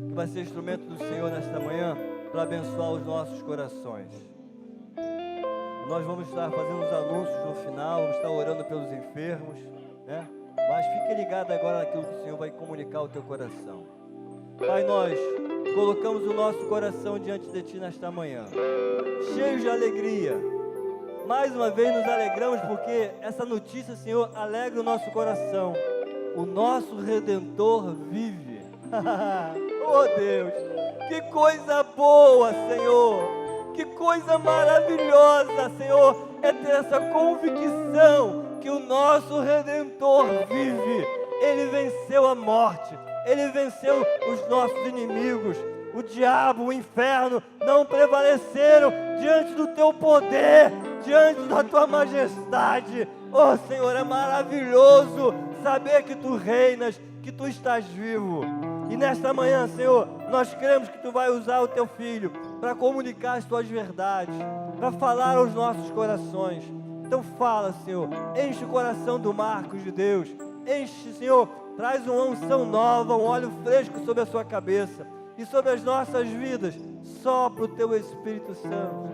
que vai ser instrumento do Senhor nesta manhã para abençoar os nossos corações. Nós vamos estar fazendo os anúncios no final, vamos estar orando pelos enfermos, né? Mas fique ligado agora naquilo que o Senhor vai comunicar ao teu coração. Pai, nós colocamos o nosso coração diante de Ti nesta manhã, cheios de alegria. Mais uma vez nos alegramos porque essa notícia, Senhor, alegra o nosso coração. O nosso Redentor vive. Oh Deus, que coisa boa, Senhor. Que coisa maravilhosa, Senhor, é ter essa convicção que o nosso Redentor vive. Ele venceu a morte, Ele venceu os nossos inimigos. O diabo, o inferno não prevaleceram diante do Teu poder, diante da Tua majestade. Oh Senhor, é maravilhoso saber que Tu reinas, que Tu estás vivo. E nesta manhã, Senhor, nós cremos que Tu vai usar o Teu Filho para comunicar as Tuas verdades, para falar aos nossos corações. Então fala, Senhor, enche o coração do Marcos de Deus, enche, Senhor, traz uma unção nova, um óleo fresco sobre a sua cabeça e sobre as nossas vidas, sopra o Teu Espírito Santo.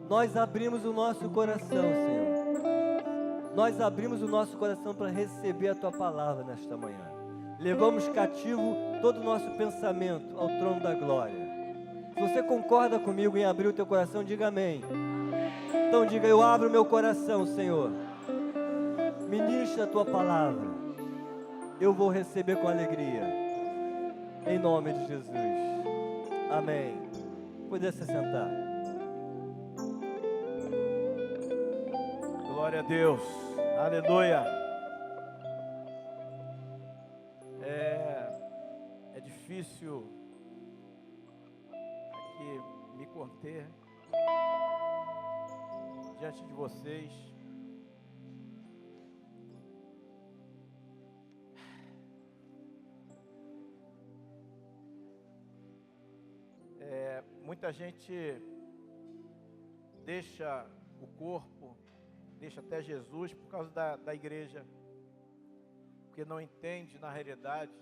Nós abrimos o nosso coração, Senhor, nós abrimos o nosso coração para receber a Tua palavra nesta manhã. Levamos cativo todo o nosso pensamento ao trono da glória. Se você concorda comigo em abrir o teu coração, diga amém. Então diga, eu abro o meu coração, Senhor. Ministra a Tua palavra. Eu vou receber com alegria. Em nome de Jesus. Amém. Poder se sentar. Glória a Deus. Aleluia. É difícil aqui me conter diante de vocês. Muita gente deixa o corpo, deixa até Jesus por causa da igreja, porque não entende na realidade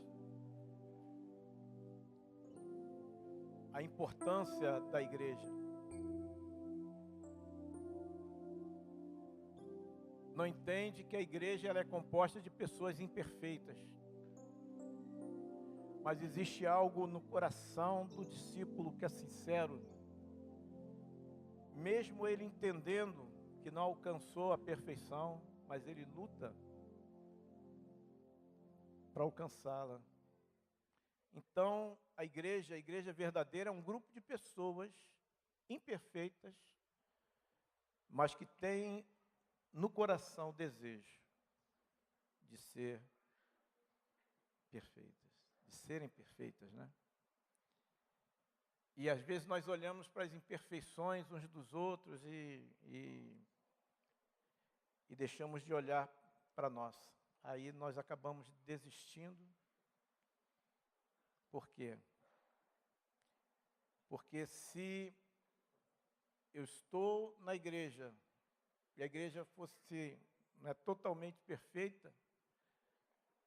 a importância da igreja. Não entende que a igreja ela é composta de pessoas imperfeitas. Mas existe algo no coração do discípulo que é sincero. Mesmo ele entendendo que não alcançou a perfeição, mas ele luta para alcançá-la. Então, a igreja verdadeira é um grupo de pessoas imperfeitas, mas que tem no coração o desejo de ser perfeitas, de serem perfeitas, né? E às vezes nós olhamos para as imperfeições uns dos outros e deixamos de olhar para nós. Aí nós acabamos desistindo. Por quê? Porque se eu estou na igreja e a igreja fosse totalmente perfeita,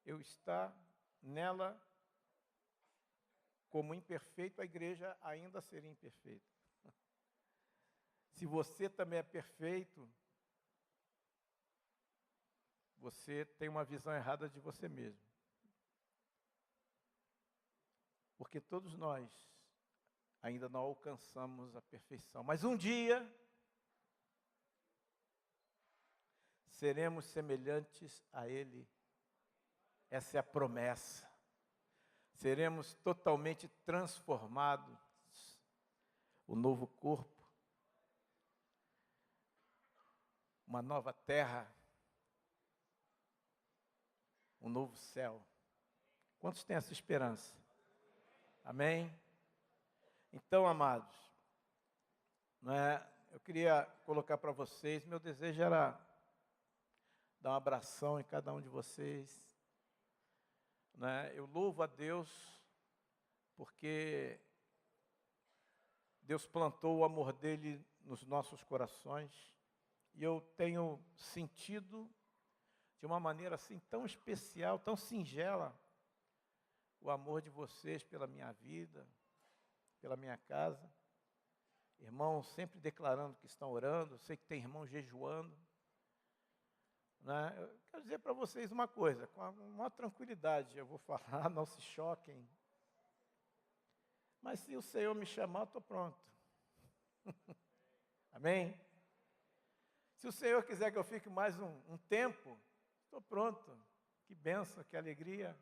eu estar nela como imperfeito, a igreja ainda seria imperfeita. Se você também é perfeito, você tem uma visão errada de você mesmo. Porque todos nós ainda não alcançamos a perfeição. Mas um dia seremos semelhantes a Ele. Essa é a promessa. Seremos totalmente transformados. O novo corpo. Uma nova terra. Um novo céu. Quantos têm essa esperança? Amém? Então, amados, eu queria colocar para vocês, meu desejo era dar um abração em cada um de vocês. Eu louvo a Deus, porque Deus plantou o amor dele nos nossos corações, e eu tenho sentido de uma maneira assim tão especial, tão singela, o amor de vocês pela minha vida, pela minha casa. Irmãos sempre declarando que estão orando, eu sei que tem irmãos jejuando. Né? Eu quero dizer para vocês uma coisa, com a maior tranquilidade eu vou falar, não se choquem. Mas se o Senhor me chamar, eu estou pronto. Amém? Se o Senhor quiser que eu fique mais um tempo, estou pronto. Que bênção, que alegria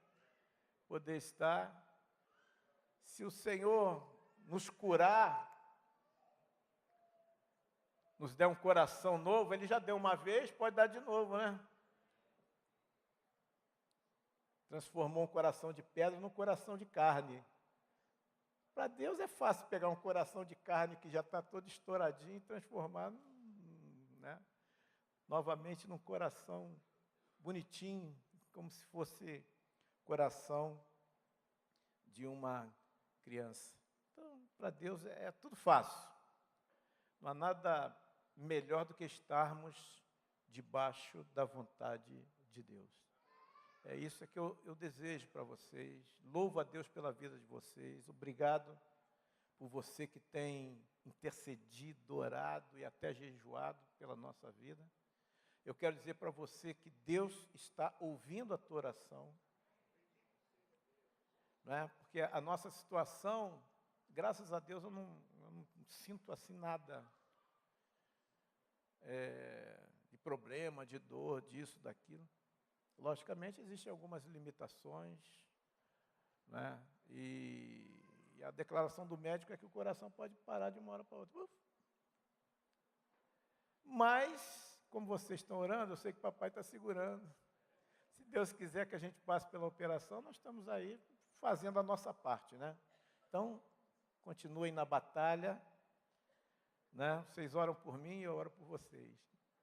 poder estar. Se o Senhor nos curar, nos der um coração novo, Ele já deu uma vez, pode dar de novo, né? Transformou um coração de pedra num coração de carne. Para Deus é fácil pegar um coração de carne que já está todo estouradinho e transformar, né, novamente num coração bonitinho, como se fosse coração de uma criança. Então, para Deus é tudo fácil. Não há nada melhor do que estarmos debaixo da vontade de Deus. É isso que eu desejo para vocês. Louvo a Deus pela vida de vocês. Obrigado por você que tem intercedido, orado e até jejuado pela nossa vida. Eu quero dizer para você que Deus está ouvindo a tua oração. Né? Porque a nossa situação, graças a Deus, eu não sinto assim nada de problema, de dor, disso, daquilo. Logicamente, existem algumas limitações, né? E a declaração do médico é que o coração pode parar de uma hora para outra. Mas, como vocês estão orando, eu sei que o papai está segurando. Se Deus quiser que a gente passe pela operação, nós estamos aí fazendo a nossa parte, né? Então, continuem na batalha, né? Vocês oram por mim e eu oro por vocês.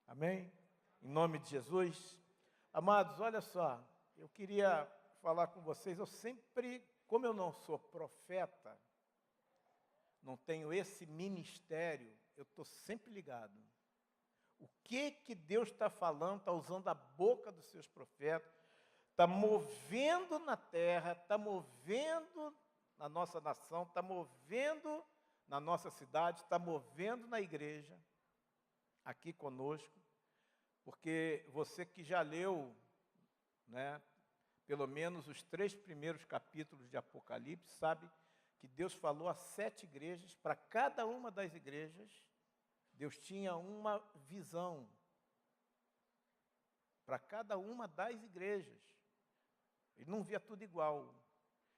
Amém? Em nome de Jesus. Amados, olha só, eu queria falar com vocês, eu sempre, como eu não sou profeta, não tenho esse ministério, eu estou sempre ligado. O que Deus está falando, está usando a boca dos seus profetas, está movendo na terra, está movendo na nossa nação, está movendo na nossa cidade, está movendo na igreja, aqui conosco. Porque você que já leu, né, pelo menos os 3 primeiros capítulos de Apocalipse, sabe que Deus falou a 7 igrejas, para cada uma das igrejas, Deus tinha uma visão. Para cada uma das igrejas. Ele não via tudo igual.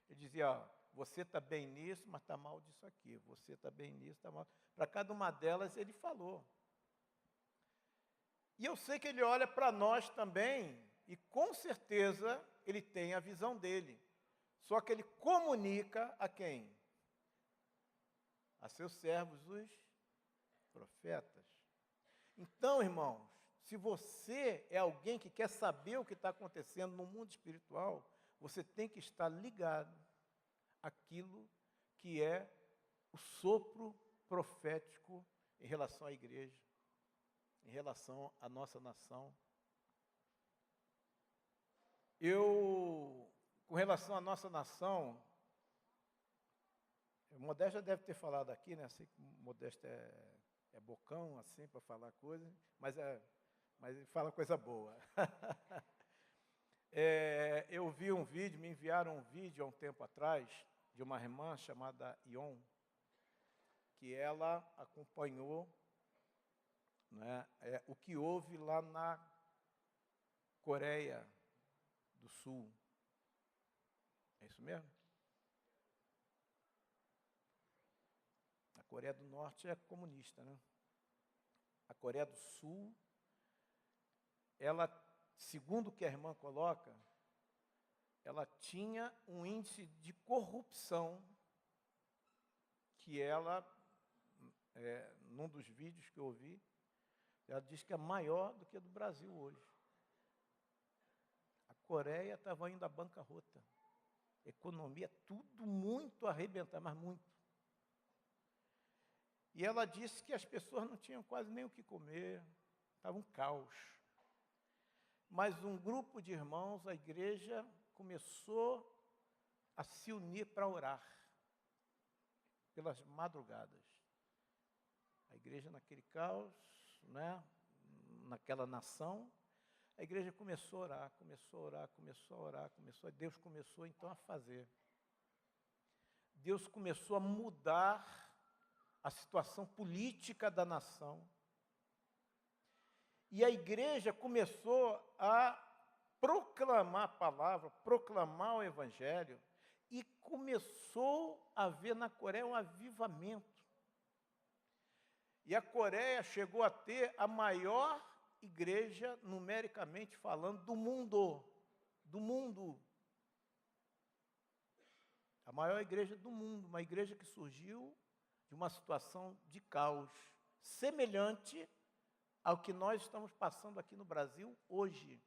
Ele dizia, ó, você está bem nisso, mas está mal disso aqui. Você está bem nisso, está mal. Para cada uma delas ele falou. E eu sei que ele olha para nós também, e com certeza ele tem a visão dele. Só que ele comunica a quem? A seus servos, os profetas. Então, irmãos, se você é alguém que quer saber o que está acontecendo no mundo espiritual, você tem que estar ligado àquilo que é o sopro profético em relação à igreja, em relação à nossa nação. Com relação à nossa nação, o Modesto já deve ter falado aqui, né? Sei que o Modesto é bocão, assim, para falar coisa, mas ele fala coisa boa. Eu vi um vídeo, me enviaram um vídeo há um tempo atrás, de uma irmã chamada Ion, que ela acompanhou, né, o que houve lá na Coreia do Sul. É isso mesmo? A Coreia do Norte é comunista, né? A Coreia do Sul, ela, segundo o que a irmã coloca, ela tinha um índice de corrupção que ela, num dos vídeos que eu ouvi, ela diz que é maior do que a do Brasil hoje. A Coreia estava indo à bancarrota. Economia, tudo muito arrebentar, mas muito. E ela disse que as pessoas não tinham quase nem o que comer, estava um caos. Mas um grupo de irmãos, a igreja começou a se unir para orar pelas madrugadas. A igreja naquele caos, né, naquela nação, a igreja começou a orar, Deus começou então a fazer. Deus começou a mudar a situação política da nação. E a igreja começou a proclamar a palavra, proclamar o evangelho, e começou a haver na Coreia um avivamento. E a Coreia chegou a ter a maior igreja, numericamente falando, do mundo. Do mundo. A maior igreja do mundo, uma igreja que surgiu de uma situação de caos, semelhante ao que nós estamos passando aqui no Brasil hoje.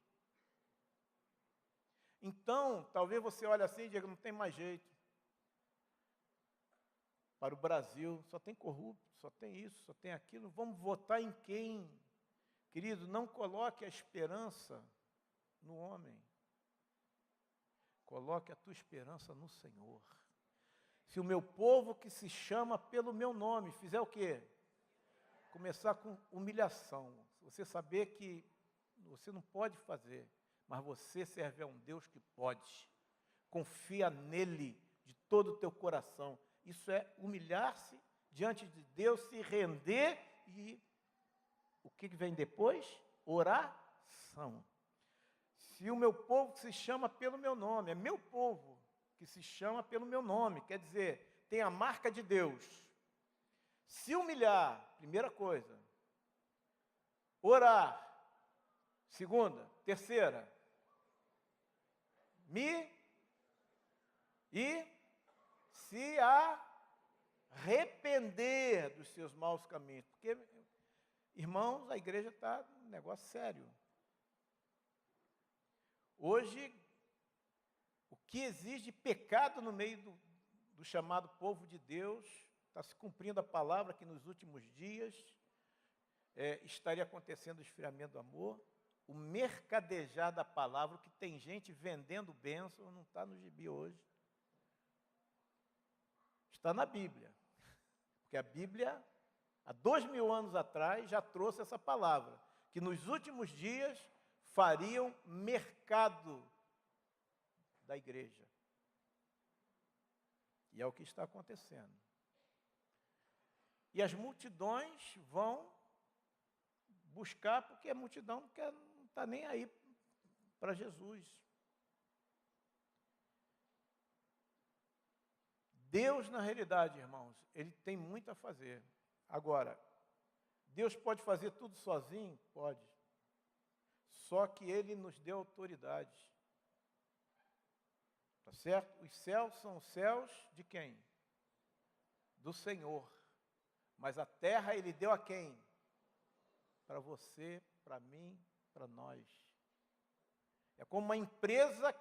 Então, talvez você olhe assim e diga, não tem mais jeito. Para o Brasil, só tem corrupto, só tem isso, só tem aquilo. Vamos votar em quem? Querido, não coloque a esperança no homem. Coloque a tua esperança no Senhor. Se o meu povo que se chama pelo meu nome fizer o quê? Começar com humilhação. Você saber que você não pode fazer, mas você serve a um Deus que pode. Confia nele de todo o teu coração. Isso é humilhar-se diante de Deus, se render e o que vem depois? Oração. Se o meu povo que se chama pelo meu nome, é meu povo que se chama pelo meu nome, quer dizer, tem a marca de Deus. Se humilhar, primeira coisa. Orar, segunda. Terceira, se arrepender dos seus maus caminhos. Porque, irmãos, a igreja está num negócio sério. Hoje, o que exige pecado no meio do chamado povo de Deus, está se cumprindo a palavra que nos últimos dias estaria acontecendo o esfriamento do amor, o mercadejar da palavra, que tem gente vendendo bênção, não está no gibi hoje. Está na Bíblia. Porque a Bíblia, há 2000 anos atrás, já trouxe essa palavra, que nos últimos dias fariam mercado da igreja. E é o que está acontecendo. E as multidões vão buscar, porque a multidão não está nem aí para Jesus. Deus, na realidade, irmãos, Ele tem muito a fazer. Agora, Deus pode fazer tudo sozinho? Pode. Só que Ele nos deu autoridade. Tá certo? Os céus são os céus de quem? Do Senhor. Mas a terra Ele deu a quem? Para você, para mim, para nós. É como uma empresa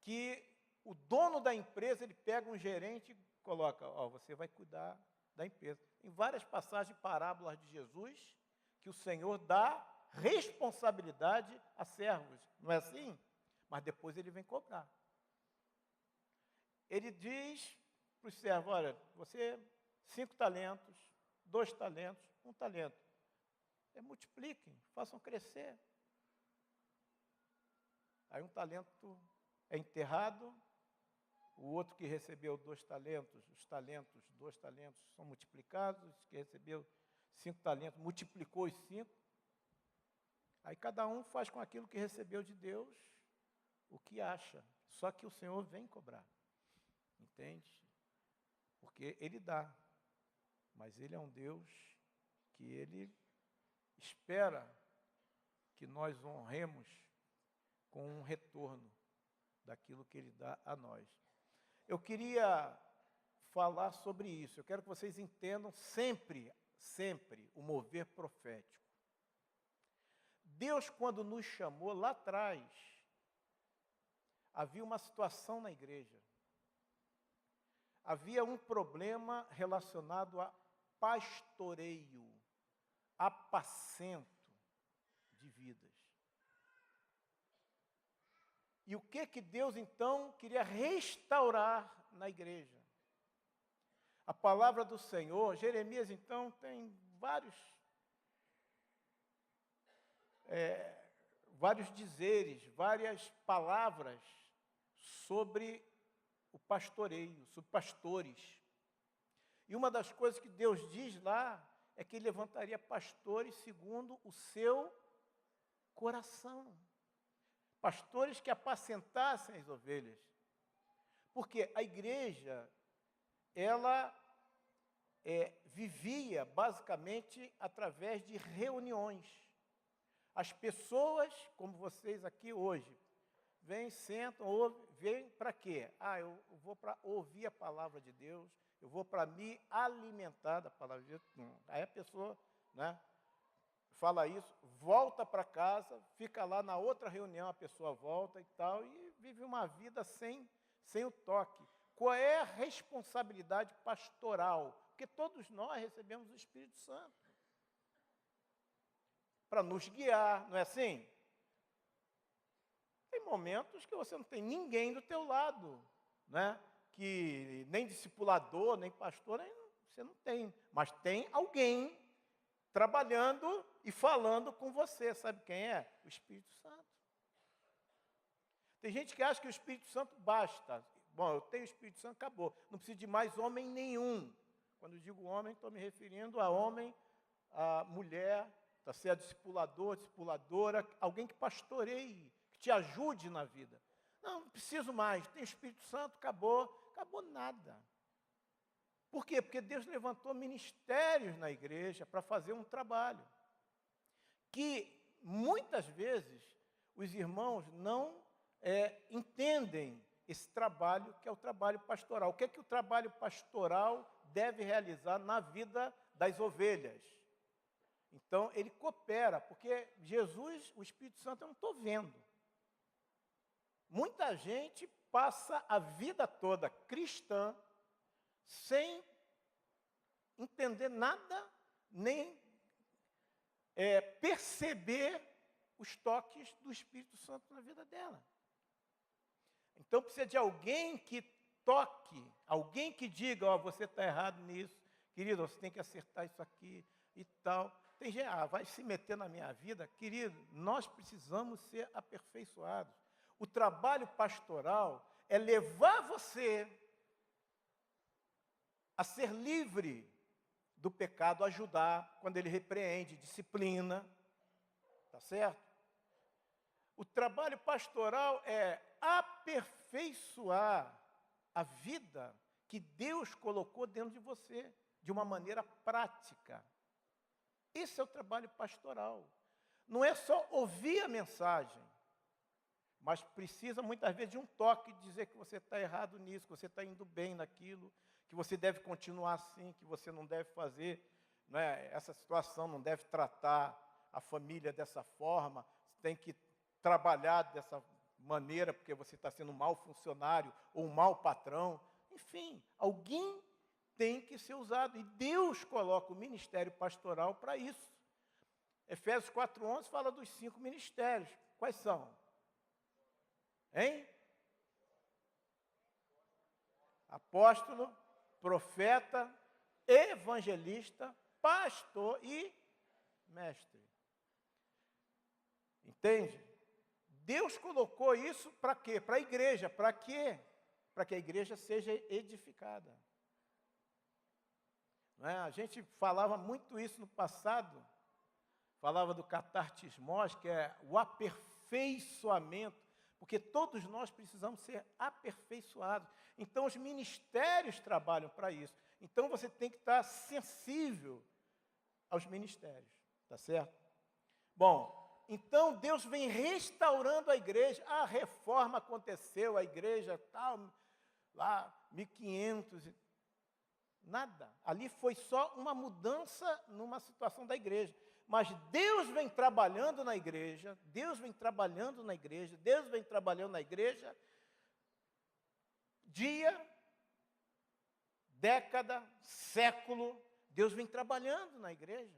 que o dono da empresa, ele pega um gerente e coloca, você vai cuidar da empresa. Em várias passagens, parábolas de Jesus, que o Senhor dá responsabilidade a servos. Não é assim? Mas depois ele vem cobrar. Ele diz para os servos, olha, você 5 talentos, 2 talentos, 1 talento. Multipliquem, façam crescer. Aí 1 talento é enterrado, o outro que recebeu 2 talentos, os talentos, 2 talentos são multiplicados, que recebeu 5 talentos, multiplicou os 5. Aí cada um faz com aquilo que recebeu de Deus o que acha. Só que o Senhor vem cobrar. Entende? Porque Ele dá. Mas Ele é um Deus que Ele espera que nós honremos com um retorno daquilo que Ele dá a nós. Eu queria falar sobre isso. Eu quero que vocês entendam sempre o mover profético. Deus, quando nos chamou lá atrás, havia uma situação na igreja. Havia um problema relacionado a pastoreio, apacento de vidas. E o que Deus, então, queria restaurar na igreja? A palavra do Senhor, Jeremias, então, tem vários dizeres, várias palavras sobre o pastoreio, sobre pastores. E uma das coisas que Deus diz lá é que Ele levantaria pastores segundo o seu coração. Pastores que apacentassem as ovelhas. Porque a igreja, ela vivia basicamente através de reuniões. As pessoas, como vocês aqui hoje, vêm, sentam, ouvem, vêm para quê? Eu vou para ouvir a palavra de Deus, eu vou para me alimentar da palavra de Deus. Aí a pessoa, né, fala isso, volta para casa, fica lá na outra reunião, a pessoa volta e tal, e vive uma vida sem o toque. Qual é a responsabilidade pastoral? Porque todos nós recebemos o Espírito Santo para nos guiar, não é assim? Tem momentos que você não tem ninguém do teu lado, né? Que nem discipulador, nem pastor, você não tem. Mas tem alguém trabalhando e falando com você. Sabe quem é? O Espírito Santo. Tem gente que acha que o Espírito Santo basta. Bom, eu tenho o Espírito Santo, acabou. Não preciso de mais homem nenhum. Quando eu digo homem, estou me referindo a homem, a mulher, tá certo? Discipulador, discipuladora, alguém que pastoreie, que te ajude na vida. Não preciso mais, tem o Espírito Santo, acabou nada. Por quê? Porque Deus levantou ministérios na igreja para fazer um trabalho que muitas vezes os irmãos não entendem esse trabalho, que é o trabalho pastoral. O que é que o trabalho pastoral deve realizar na vida das ovelhas? Então, ele coopera, porque Jesus, o Espírito Santo, eu não estou vendo. Muita gente passa a vida toda cristã sem entender nada, nem perceber os toques do Espírito Santo na vida dela. Então precisa de alguém que toque, alguém que diga, você está errado nisso, querido, você tem que acertar isso aqui e tal. Tem gente, vai se meter na minha vida, querido, nós precisamos ser aperfeiçoados. O trabalho pastoral é levar você a ser livre do pecado, ajudar quando ele repreende, disciplina, tá certo? O trabalho pastoral é aperfeiçoar a vida que Deus colocou dentro de você, de uma maneira prática. Esse é o trabalho pastoral. Não é só ouvir a mensagem, mas precisa muitas vezes de um toque, de dizer que você está errado nisso, que você está indo bem naquilo, que você deve continuar assim, que você não deve fazer, né, essa situação, não deve tratar a família dessa forma, você tem que trabalhar dessa maneira, porque você está sendo um mau funcionário ou um mau patrão. Enfim, alguém tem que ser usado, e Deus coloca o ministério pastoral para isso. Efésios 4:11 fala dos 5 ministérios. Quais são? Hein? Apóstolo, profeta, evangelista, pastor e mestre. Entende? Deus colocou isso para quê? Para a igreja. Para quê? Para que a igreja seja edificada. Não é? A gente falava muito isso no passado. Falava do catartismos, que é o aperfeiçoamento. Porque todos nós precisamos ser aperfeiçoados. Então, os ministérios trabalham para isso. Então, você tem que estar sensível aos ministérios. Tá certo? Bom, então Deus vem restaurando a igreja. A reforma aconteceu, a igreja tal, lá, 1500. Nada. Ali foi só uma mudança numa situação da igreja. Mas Deus vem trabalhando na igreja, Deus vem trabalhando na igreja, Deus vem trabalhando na igreja, dia, década, século, Deus vem trabalhando na igreja.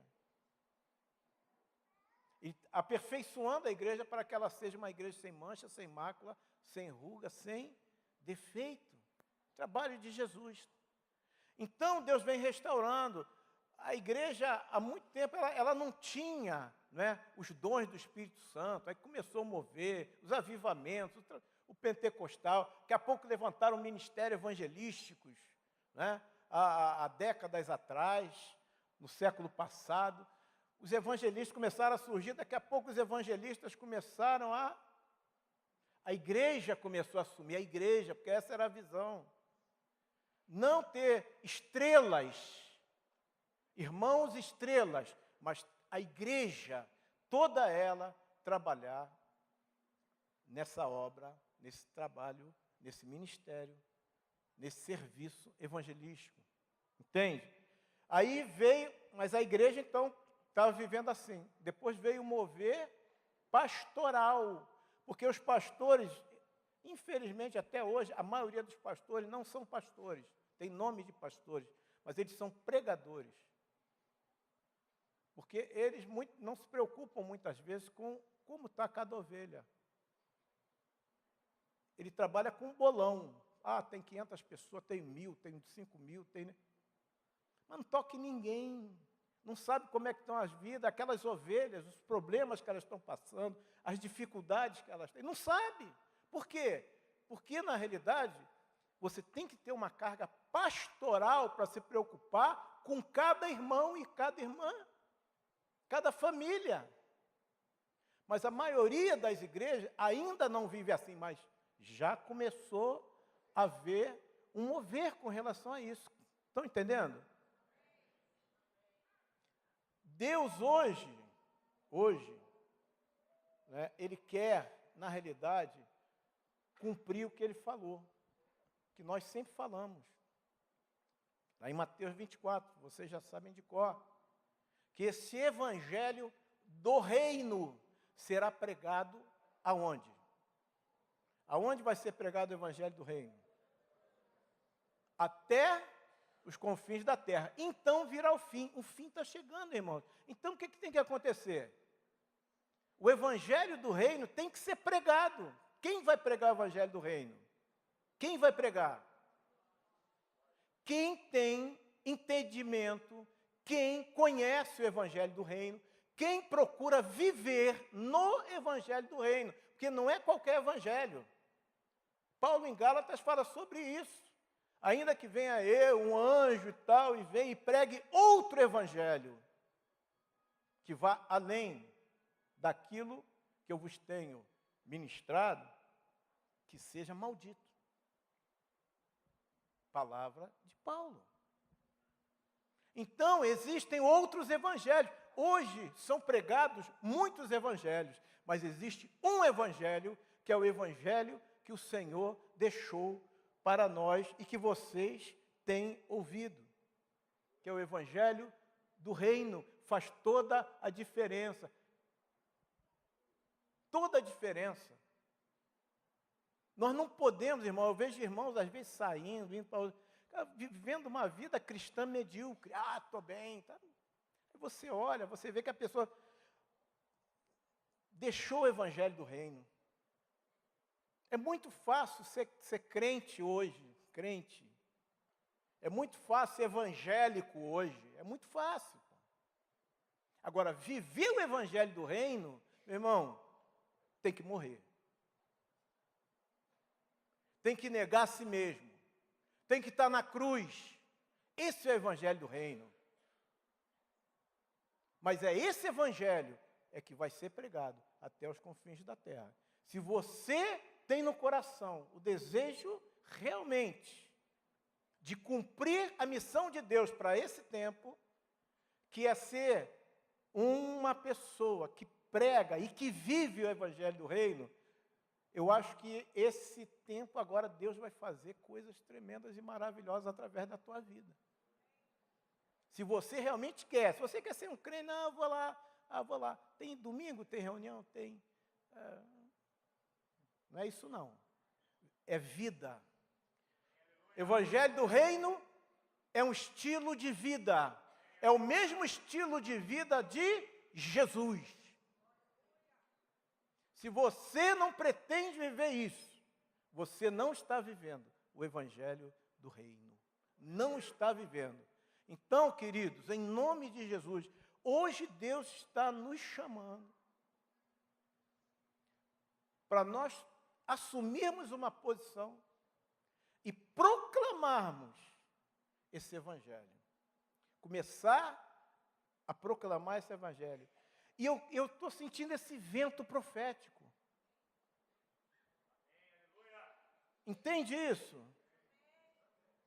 E aperfeiçoando a igreja para que ela seja uma igreja sem mancha, sem mácula, sem ruga, sem defeito. Trabalho de Jesus. Então, Deus vem restaurando. A igreja, há muito tempo, ela não tinha, né, os dons do Espírito Santo. Aí começou a mover, os avivamentos, o pentecostal. Daqui a pouco levantaram ministérios evangelísticos, né, há décadas atrás, no século passado. Os evangelistas começaram a surgir. Daqui a pouco os evangelistas começaram a igreja começou a assumir, a igreja, porque essa era a visão. Não ter estrelas, irmãos estrelas, mas a igreja, toda ela, trabalhar nessa obra, nesse trabalho, nesse ministério, nesse serviço evangelístico. Entende? Aí veio, mas a igreja então estava vivendo assim. Depois veio o mover pastoral, porque os pastores, infelizmente até hoje, a maioria dos pastores não são pastores, tem nome de pastores, mas eles são pregadores. Porque eles não se preocupam muitas vezes com como está cada ovelha. Ele trabalha com um bolão. Ah, tem 500 pessoas, tem 1.000, tem 5.000, tem... Mas não toca em ninguém. Não sabe como é que estão as vidas, aquelas ovelhas, os problemas que elas estão passando, as dificuldades que elas têm. Não sabe. Por quê? Porque, na realidade, você tem que ter uma carga pastoral para se preocupar com cada irmão e cada irmã, cada família. Mas a maioria das igrejas ainda não vive assim, mas já começou a haver um mover com relação a isso. Estão entendendo? Deus hoje, né, Ele quer, na realidade, cumprir o que Ele falou, que nós sempre falamos. Lá em Mateus 24, vocês já sabem de cor, que esse evangelho do reino será pregado aonde? Aonde vai ser pregado o evangelho do reino? Até os confins da terra. Então virá o fim. O fim está chegando, irmãos. Então o que tem que acontecer? O evangelho do reino tem que ser pregado. Quem vai pregar o evangelho do reino? Quem vai pregar? Quem tem entendimento, quem conhece o evangelho do reino, quem procura viver no evangelho do reino, porque não é qualquer evangelho. Paulo em Gálatas fala sobre isso. Ainda que venha um anjo e tal, e venha e pregue outro evangelho, que vá além daquilo que eu vos tenho ministrado, que seja maldito. Palavra de Paulo. Então, existem outros evangelhos. Hoje são pregados muitos evangelhos, mas existe um evangelho, que é o evangelho que o Senhor deixou para nós e que vocês têm ouvido, que é o evangelho do reino. Faz toda a diferença. Toda a diferença. Nós não podemos, irmão, eu vejo irmãos às vezes saindo, indo para vivendo uma vida cristã medíocre. Ah, estou bem. Tá. Aí você olha, você vê que a pessoa deixou o evangelho do reino. É muito fácil ser crente hoje, crente. É muito fácil ser evangélico hoje. É muito fácil. Agora, viver o evangelho do reino, meu irmão, tem que morrer. Tem que negar a si mesmo. Tem que estar na cruz. Esse é o evangelho do reino. Mas é esse evangelho que vai ser pregado até os confins da terra. Se você tem no coração o desejo realmente de cumprir a missão de Deus para esse tempo, que é ser uma pessoa que prega e que vive o evangelho do reino, eu acho que esse tempo agora Deus vai fazer coisas tremendas e maravilhosas através da tua vida. Se você realmente quer, se você quer ser um crente, não, eu vou lá. Tem domingo, tem reunião, tem... Não é isso não. É vida. Evangelho do reino é um estilo de vida. É o mesmo estilo de vida de Jesus. Se você não pretende viver isso, você não está vivendo o evangelho do reino. Não está vivendo. Então, queridos, em nome de Jesus, hoje Deus está nos chamando para nós assumirmos uma posição e proclamarmos esse evangelho. Começar a proclamar esse evangelho. E eu estou sentindo esse vento profético. Entende isso?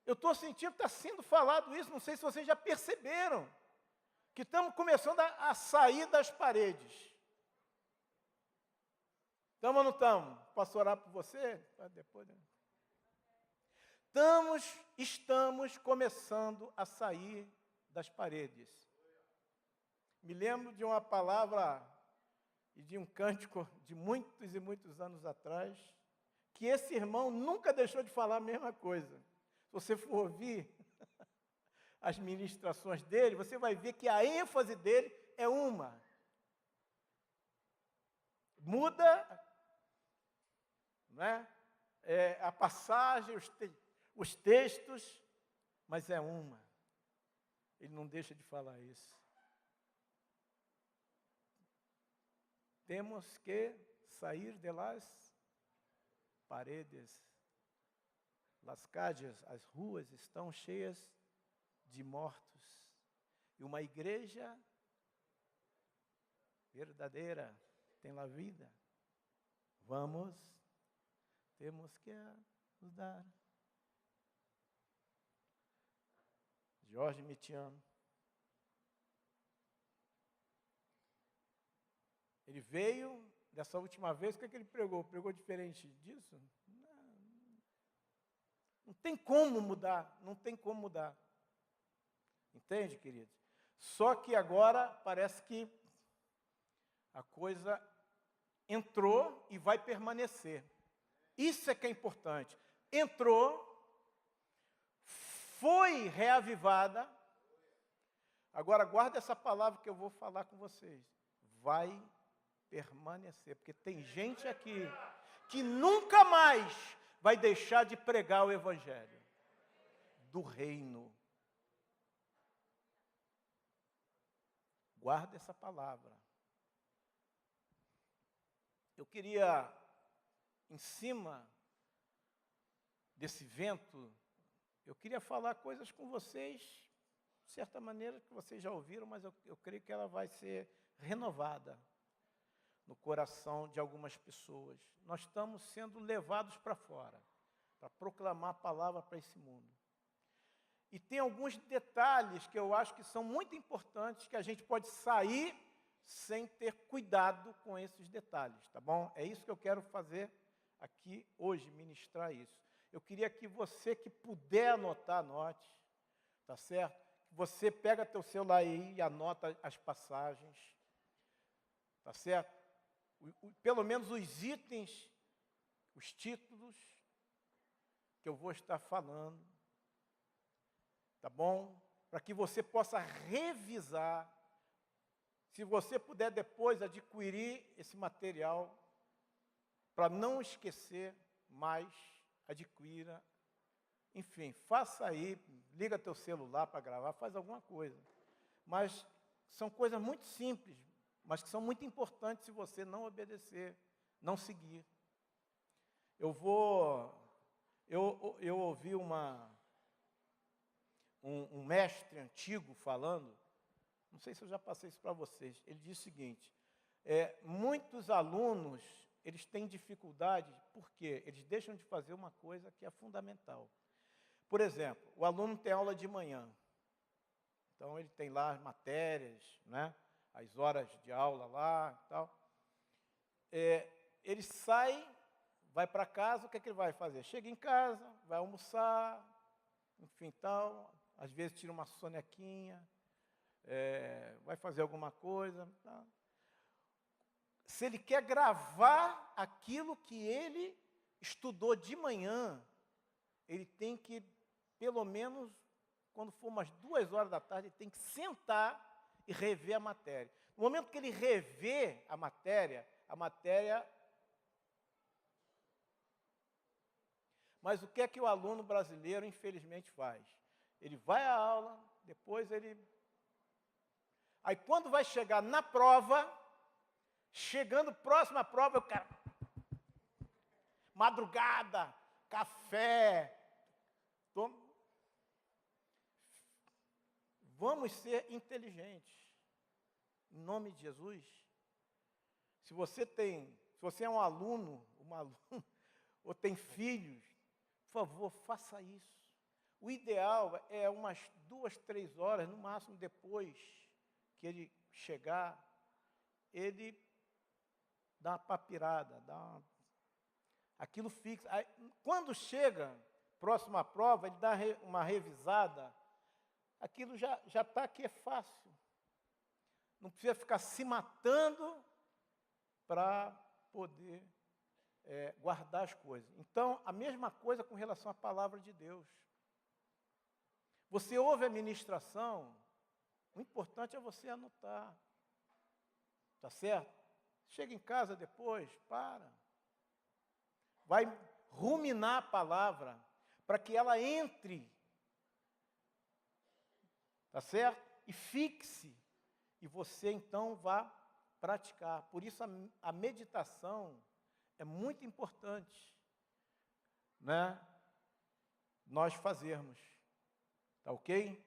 Eu estou sentindo que está sendo falado isso, não sei se vocês já perceberam, que estamos começando a sair das paredes. Estamos ou não estamos? Posso orar por você? Depois, né? Estamos começando a sair das paredes. Me lembro de uma palavra e de um cântico de muitos e muitos anos atrás, que esse irmão nunca deixou de falar a mesma coisa. Se você for ouvir as ministrações dele, você vai ver que a ênfase dele é uma. Muda, né? A passagem, os textos, mas é uma. Ele não deixa de falar isso. Temos que sair de las paredes. Las calles, as ruas estão cheias de mortos. E uma igreja verdadeira tem lá vida. Temos que ajudar. Jorge Mitiano. Ele veio, dessa última vez, o que ele pregou? Pregou diferente disso? Não tem como mudar, não tem como mudar. Entende, queridos? Só que agora parece que a coisa entrou e vai permanecer. Isso é que é importante. Entrou, foi reavivada. Agora guarda essa palavra que eu vou falar com vocês. Vai permanecer, porque tem gente aqui que nunca mais vai deixar de pregar o evangelho do reino. Guarda essa palavra. Eu queria, em cima desse vento, eu queria falar coisas com vocês, de certa maneira que vocês já ouviram, mas eu creio que ela vai ser renovada no coração de algumas pessoas. Nós estamos sendo levados para fora, para proclamar a palavra para esse mundo. E tem alguns detalhes que eu acho que são muito importantes, que a gente pode sair sem ter cuidado com esses detalhes, tá bom? É isso que eu quero fazer aqui hoje, ministrar isso. Eu queria que você que puder anotar, anote, tá certo? Você pega teu celular aí e anota as passagens, tá certo? Pelo menos os itens, os títulos que eu vou estar falando, tá bom? Para que você possa revisar. Se você puder depois adquirir esse material, para não esquecer mais, adquira. Enfim, faça aí, liga teu celular para gravar, faz alguma coisa. Mas são coisas muito simples, mas que são muito importantes se você não obedecer, não seguir. Eu ouvi um mestre antigo falando, não sei se eu já passei isso para vocês, ele disse o seguinte, muitos alunos, eles têm dificuldade, porque eles deixam de fazer uma coisa que é fundamental. Por exemplo, o aluno tem aula de manhã, então ele tem lá as matérias, né? As horas de aula lá e tal. Ele sai, vai para casa, o que é que ele vai fazer? Chega em casa, vai almoçar, enfim, tal, às vezes tira uma sonequinha, vai fazer alguma coisa. Tal. Se ele quer gravar aquilo que ele estudou de manhã, ele tem que, pelo menos, quando for umas 2 horas da tarde, ele tem que sentar e rever a matéria. No momento que ele revê a matéria Mas o que é que o aluno brasileiro, infelizmente, faz? Ele vai à aula, depois ele... Aí, quando vai chegar na prova, chegando próximo à prova, o cara... Madrugada, café... Vamos ser inteligentes. Em nome de Jesus. Se você é um aluno, uma aluna, ou tem filhos, por favor, faça isso. O ideal é umas 2, 3 horas, no máximo depois que ele chegar, ele dá uma papirada, aquilo fixa. Aí, quando chega próximo à prova, ele dá uma revisada, aquilo já está aqui, é fácil. Não precisa ficar se matando para poder guardar as coisas. Então, a mesma coisa com relação à palavra de Deus. Você ouve a ministração, o importante é você anotar. Tá certo? Chega em casa depois, vai ruminar a palavra, para que ela entre, tá certo? E fixe, e você então vá praticar. Por isso a meditação é muito importante, né? Nós fazermos, tá ok?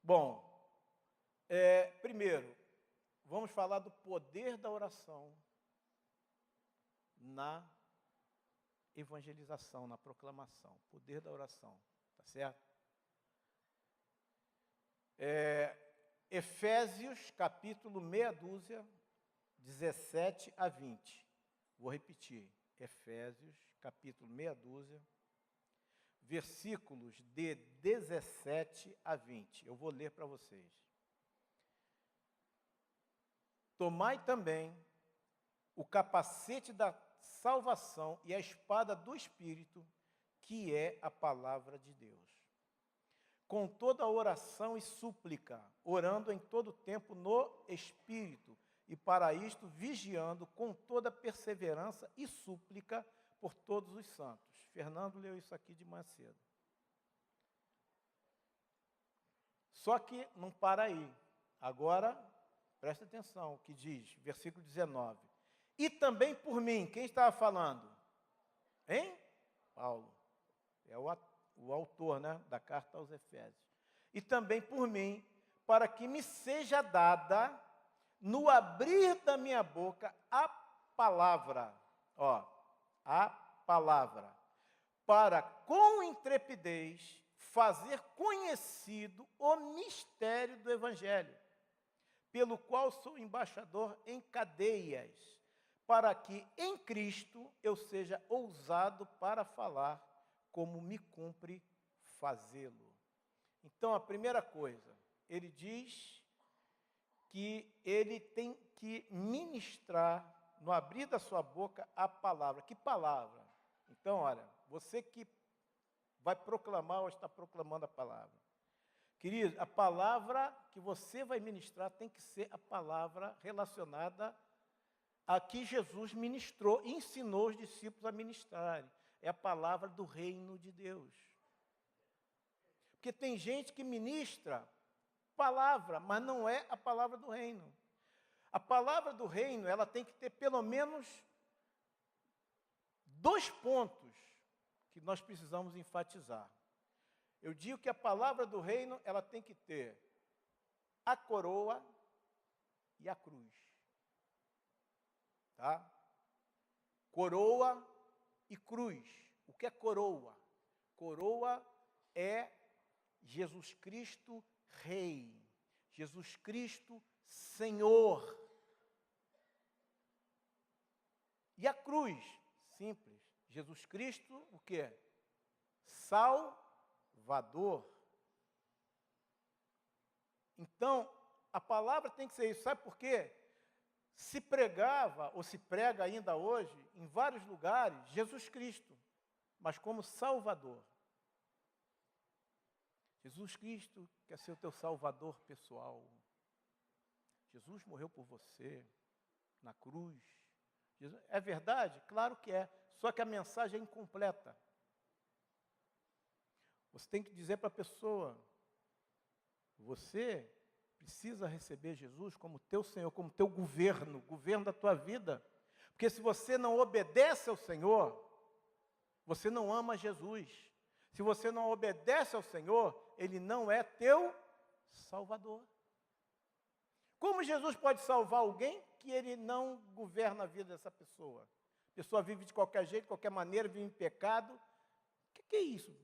Bom, primeiro, vamos falar do poder da oração na evangelização, na proclamação. Poder da oração, tá certo? Efésios, capítulo meia dúzia, 17 a 20. Vou repetir. Efésios, capítulo meia dúzia, versículos de 17 a 20. Eu vou ler para vocês. Tomai também o capacete da salvação e a espada do Espírito, que é a palavra de Deus. Com toda oração e súplica, orando em todo tempo no Espírito, e para isto vigiando com toda perseverança e súplica por todos os santos. Fernando leu isso aqui de manhã cedo. Só que não para aí. Agora, presta atenção o que diz, versículo 19. E também por mim, quem estava falando? Hein? Paulo. É o autor, né, da carta aos Efésios. E também por mim, para que me seja dada, no abrir da minha boca, a palavra, a palavra, para com intrepidez fazer conhecido o mistério do Evangelho, pelo qual sou embaixador em cadeias, para que em Cristo eu seja ousado para falar como me cumpre fazê-lo. Então, a primeira coisa, ele diz que ele tem que ministrar, no abrir da sua boca, a palavra. Que palavra? Então, olha, você que vai proclamar ou está proclamando a palavra. Querido, a palavra que você vai ministrar tem que ser a palavra relacionada a que Jesus ministrou e ensinou os discípulos a ministrarem. É a palavra do reino de Deus. Porque tem gente que ministra palavra, mas não é a palavra do reino. A palavra do reino, ela tem que ter pelo menos 2 pontos que nós precisamos enfatizar. Eu digo que a palavra do reino, ela tem que ter a coroa e a cruz. Tá? Coroa e cruz. O que é coroa? Coroa é Jesus Cristo Rei. Jesus Cristo Senhor. E a cruz? Simples. Jesus Cristo, o quê? Salvador. Então, a palavra tem que ser isso. Sabe por quê? Se pregava, ou se prega ainda hoje, em vários lugares, Jesus Cristo, mas como Salvador. Jesus Cristo quer ser o teu Salvador pessoal. Jesus morreu por você na cruz, Jesus, é verdade? Claro que é. Só que a mensagem é incompleta. Você tem que dizer para a pessoa, você precisa receber Jesus como teu Senhor, como teu governo da tua vida. Porque se você não obedece ao Senhor, você não ama Jesus. Se você não obedece ao Senhor, Ele não é teu Salvador. Como Jesus pode salvar alguém que Ele não governa a vida dessa pessoa? A pessoa vive de qualquer jeito, de qualquer maneira, vive em pecado. O que é isso?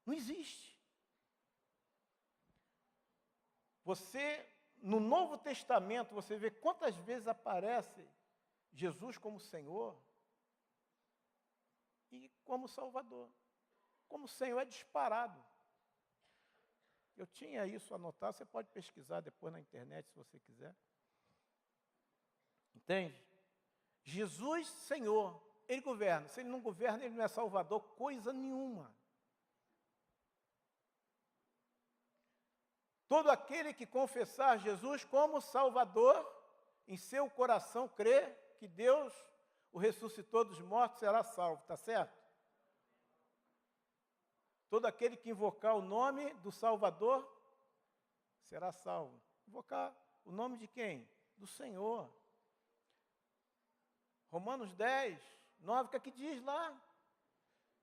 Não existe. Você, no Novo Testamento, você vê quantas vezes aparece Jesus como Senhor e como Salvador. Como Senhor é disparado. Eu tinha isso anotado, você pode pesquisar depois na internet se você quiser. Entende? Jesus, Senhor, Ele governa. Se Ele não governa, Ele não é Salvador, coisa nenhuma. Todo aquele que confessar Jesus como Salvador, em seu coração crê que Deus o ressuscitou dos mortos, será salvo, está certo? Todo aquele que invocar o nome do Salvador, será salvo. Invocar o nome de quem? Do Senhor. Romanos 10, 9, o que é que diz lá?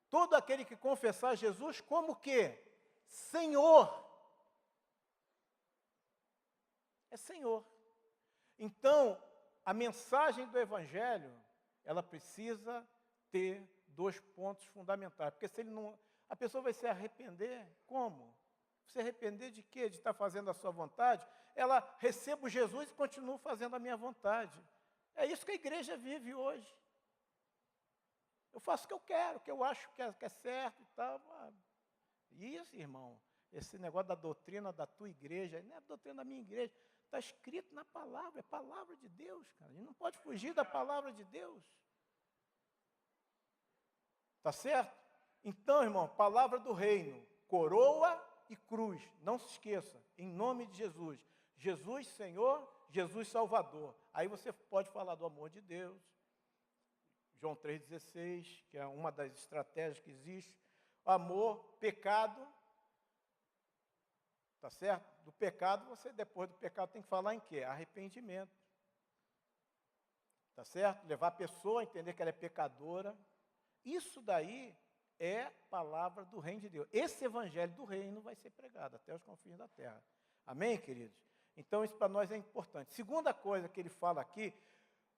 Todo aquele que confessar Jesus como que? Senhor. É Senhor. Então, a mensagem do Evangelho, ela precisa ter 2 pontos fundamentais. Porque se ele não, a pessoa vai se arrepender, como? Se arrepender de quê? De estar fazendo a sua vontade? Ela recebo Jesus e continuo fazendo a minha vontade. É isso que a igreja vive hoje. Eu faço o que eu quero, o que eu acho que é certo e tal. Isso, irmão, esse negócio da doutrina da tua igreja, não é a doutrina da minha igreja. Está escrito na palavra, é palavra de Deus, cara. A gente não pode fugir da palavra de Deus. Está certo? Então, irmão, palavra do reino, coroa e cruz. Não se esqueça, em nome de Jesus. Jesus Senhor, Jesus Salvador. Aí você pode falar do amor de Deus. João 3,16, que é uma das estratégias que existe. Amor, pecado. Tá certo? Do pecado, você depois do pecado tem que falar em quê? Arrependimento. Tá certo? Levar a pessoa a entender que ela é pecadora. Isso daí é palavra do reino de Deus. Esse evangelho do reino vai ser pregado até os confins da terra. Amém, queridos? Então, isso para nós é importante. Segunda coisa que ele fala aqui,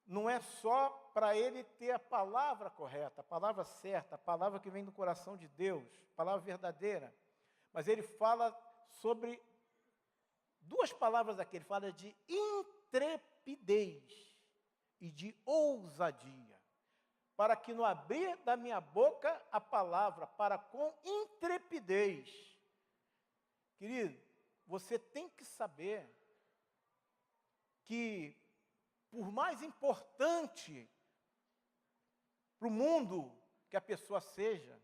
não é só para ele ter a palavra correta, a palavra certa, a palavra que vem do coração de Deus, a palavra verdadeira, mas ele fala sobre 2 palavras aqui, ele fala de intrepidez e de ousadia, para que no abrir da minha boca a palavra, para com intrepidez. Querido, você tem que saber que, por mais importante para o mundo que a pessoa seja,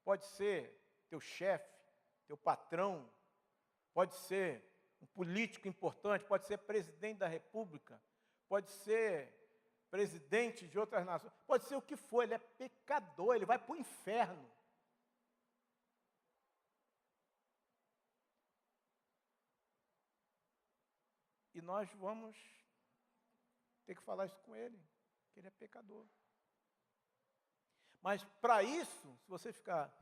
pode ser teu chefe, teu patrão, pode ser um político importante, pode ser presidente da república, pode ser presidente de outras nações, pode ser o que for, ele é pecador, ele vai para o inferno. E nós vamos ter que falar isso com ele, que ele é pecador. Mas para isso, se você ficar,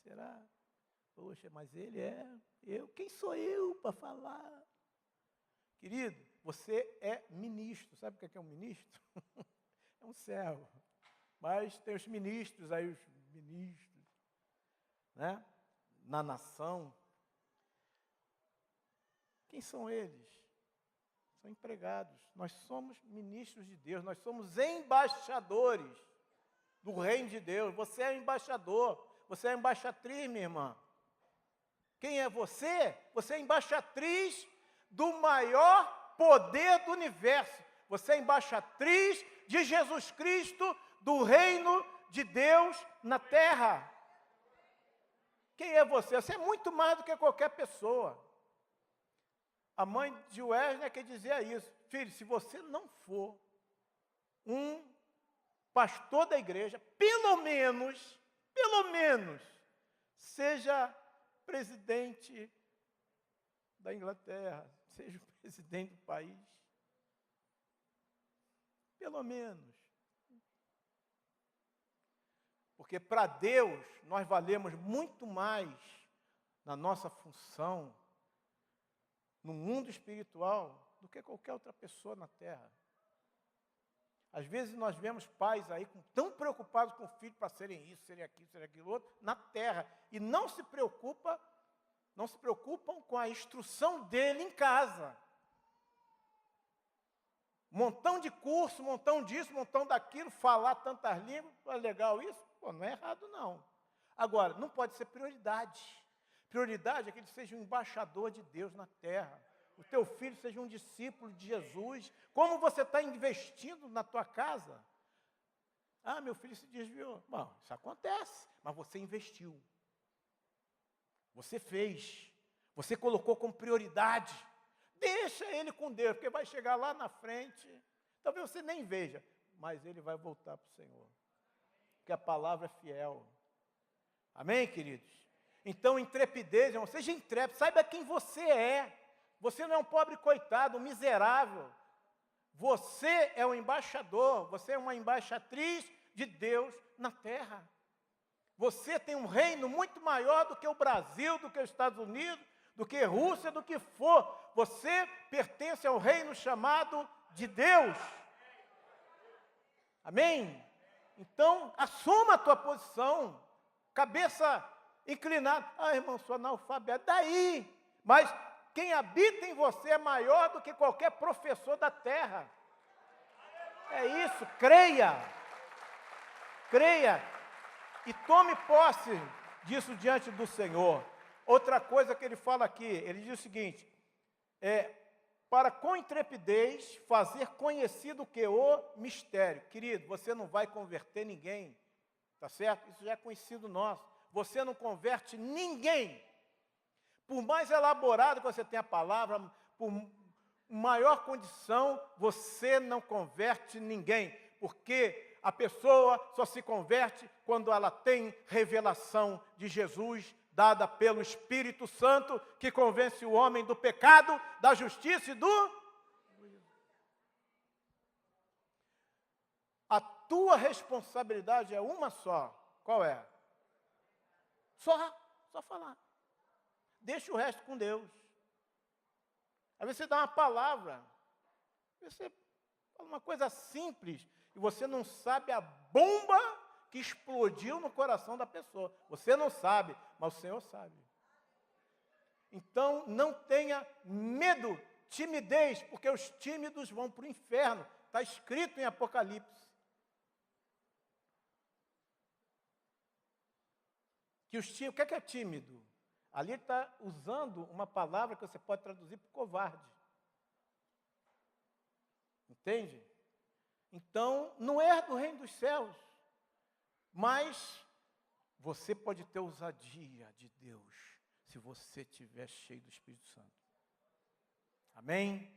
será? Poxa, mas ele quem sou eu para falar? Querido, você é ministro. Sabe o que é um ministro? É um servo. Mas tem os ministros aí, os ministros, né? Na nação. Quem são eles? São empregados. Nós somos ministros de Deus, nós somos embaixadores do reino de Deus. Você é embaixador, você é embaixatriz, minha irmã. Quem é você? Você é embaixatriz do maior poder do universo. Você é embaixatriz de Jesus Cristo, do reino de Deus na terra. Quem é você? Você é muito mais do que qualquer pessoa. A mãe de Wesley que dizia isso. filho, se você não for um pastor da igreja, pelo menos, seja presidente da Inglaterra, seja o presidente do país. Pelo menos. Porque para Deus nós valemos muito mais na nossa função no mundo espiritual do que qualquer outra pessoa na terra. Às vezes nós vemos pais aí tão preocupados com o filho para serem isso, serem aquilo, serem aquilo outro, na terra, e não se preocupam com a instrução dele em casa. Montão de curso, montão disso, montão daquilo, falar tantas línguas, é legal isso? Pô, não é errado não. Agora, não pode ser prioridade. Prioridade é que ele seja um embaixador de Deus na terra. O teu filho seja um discípulo de Jesus. Como você está investindo na tua casa? Ah, meu filho se desviou. Bom, isso acontece, mas você investiu. Você fez. Você colocou como prioridade. Deixa ele com Deus, porque vai chegar lá na frente. Talvez você nem veja, mas ele vai voltar para o Senhor. Porque a palavra é fiel. Amém, queridos? Então, intrepidez, irmão, seja intrépido, saiba quem você é. Você não é um pobre coitado, um miserável. Você é um embaixador, você é uma embaixatriz de Deus na terra. Você tem um reino muito maior do que o Brasil, do que os Estados Unidos, do que a Rússia, do que for. Você pertence ao reino chamado de Deus. Amém? Então, assuma a tua posição, cabeça inclinada. Ah, irmão, sou analfabeto. Daí, mas quem habita em você é maior do que qualquer professor da terra. É isso, creia. Creia e tome posse disso diante do Senhor. Outra coisa que ele fala aqui, ele diz o seguinte, para com intrepidez fazer conhecido que o mistério. Querido, você não vai converter ninguém, tá certo? Isso já é conhecido nosso. Você não converte ninguém. Por mais elaborado que você tenha a palavra, por maior condição, você não converte ninguém. Porque a pessoa só se converte quando ela tem revelação de Jesus, dada pelo Espírito Santo, que convence o homem do pecado, da justiça e do juízo. A tua responsabilidade é uma só. Qual é? Só falar. Deixa o resto com Deus. Às vezes você dá uma palavra, você fala uma coisa simples, e você não sabe a bomba que explodiu no coração da pessoa. Você não sabe, mas o Senhor sabe. Então, não tenha medo, timidez, porque os tímidos vão para o inferno. Está escrito em Apocalipse. Que os tímidos, o que é tímido? Ali ele está usando uma palavra que você pode traduzir por covarde. Entende? Então, não é do reino dos céus. Mas você pode ter ousadia de Deus se você estiver cheio do Espírito Santo. Amém?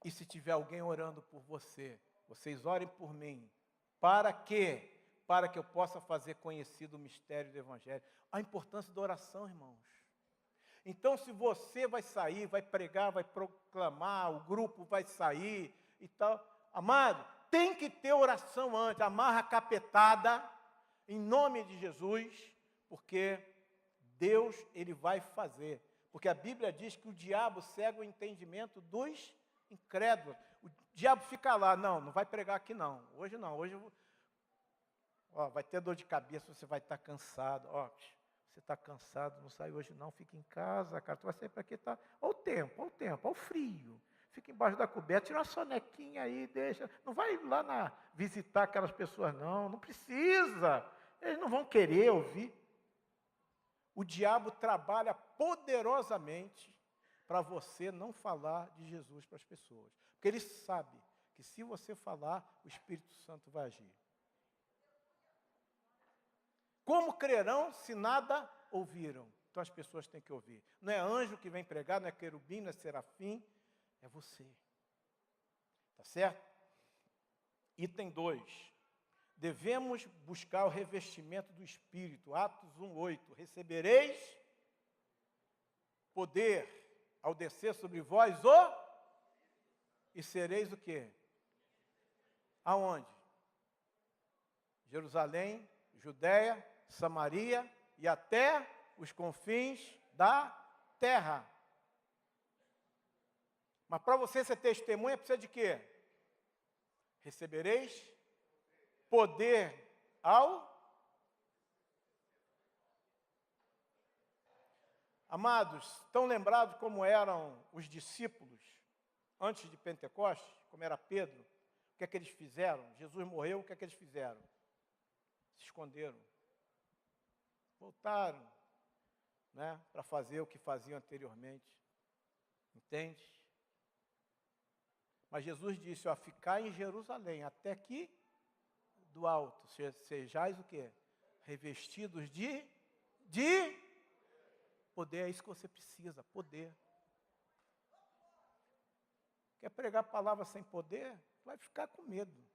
E se tiver alguém orando por você, vocês orem por mim. Para quê? Para que eu possa fazer conhecido o mistério do Evangelho. A importância da oração, irmãos. Então, se você vai sair, vai pregar, vai proclamar, o grupo vai sair e tal, amado, tem que ter oração antes, amarra a capetada, em nome de Jesus, porque Deus, Ele vai fazer. Porque a Bíblia diz que o diabo cega o entendimento dos incrédulos. O diabo fica lá, não vai pregar aqui não, hoje eu vou... vai ter dor de cabeça, você vai estar cansado, você está cansado, não sai hoje não, fica em casa, cara, tu vai sair para quê? Tá? Olha o frio. Fica embaixo da coberta, tira uma sonequinha aí, deixa. Não vai lá visitar aquelas pessoas, não precisa. Eles não vão querer ouvir. O diabo trabalha poderosamente para você não falar de Jesus para as pessoas. Porque ele sabe que se você falar, o Espírito Santo vai agir. Como crerão se nada ouviram? Então as pessoas têm que ouvir. Não é anjo que vem pregar, não é querubim, não é serafim. É você. Tá certo? Item 2. Devemos buscar o revestimento do Espírito. Atos 1:8. Recebereis poder ao descer sobre vós e sereis o quê? Aonde? Jerusalém, Judéia, Samaria e até os confins da terra. Mas para você ser testemunha, precisa de quê? Recebereis poder ao... Amados, estão lembrados como eram os discípulos antes de Pentecostes? Como era Pedro? O que é que eles fizeram? Jesus morreu, o que é que eles fizeram? Se esconderam. Voltaram, né, para fazer o que faziam anteriormente. Entende? Mas Jesus disse, ó, ficai em Jerusalém, até que do alto, sejais o quê? Revestidos de poder, é isso que você precisa, poder. Quer pregar a palavra sem poder? Vai ficar com medo.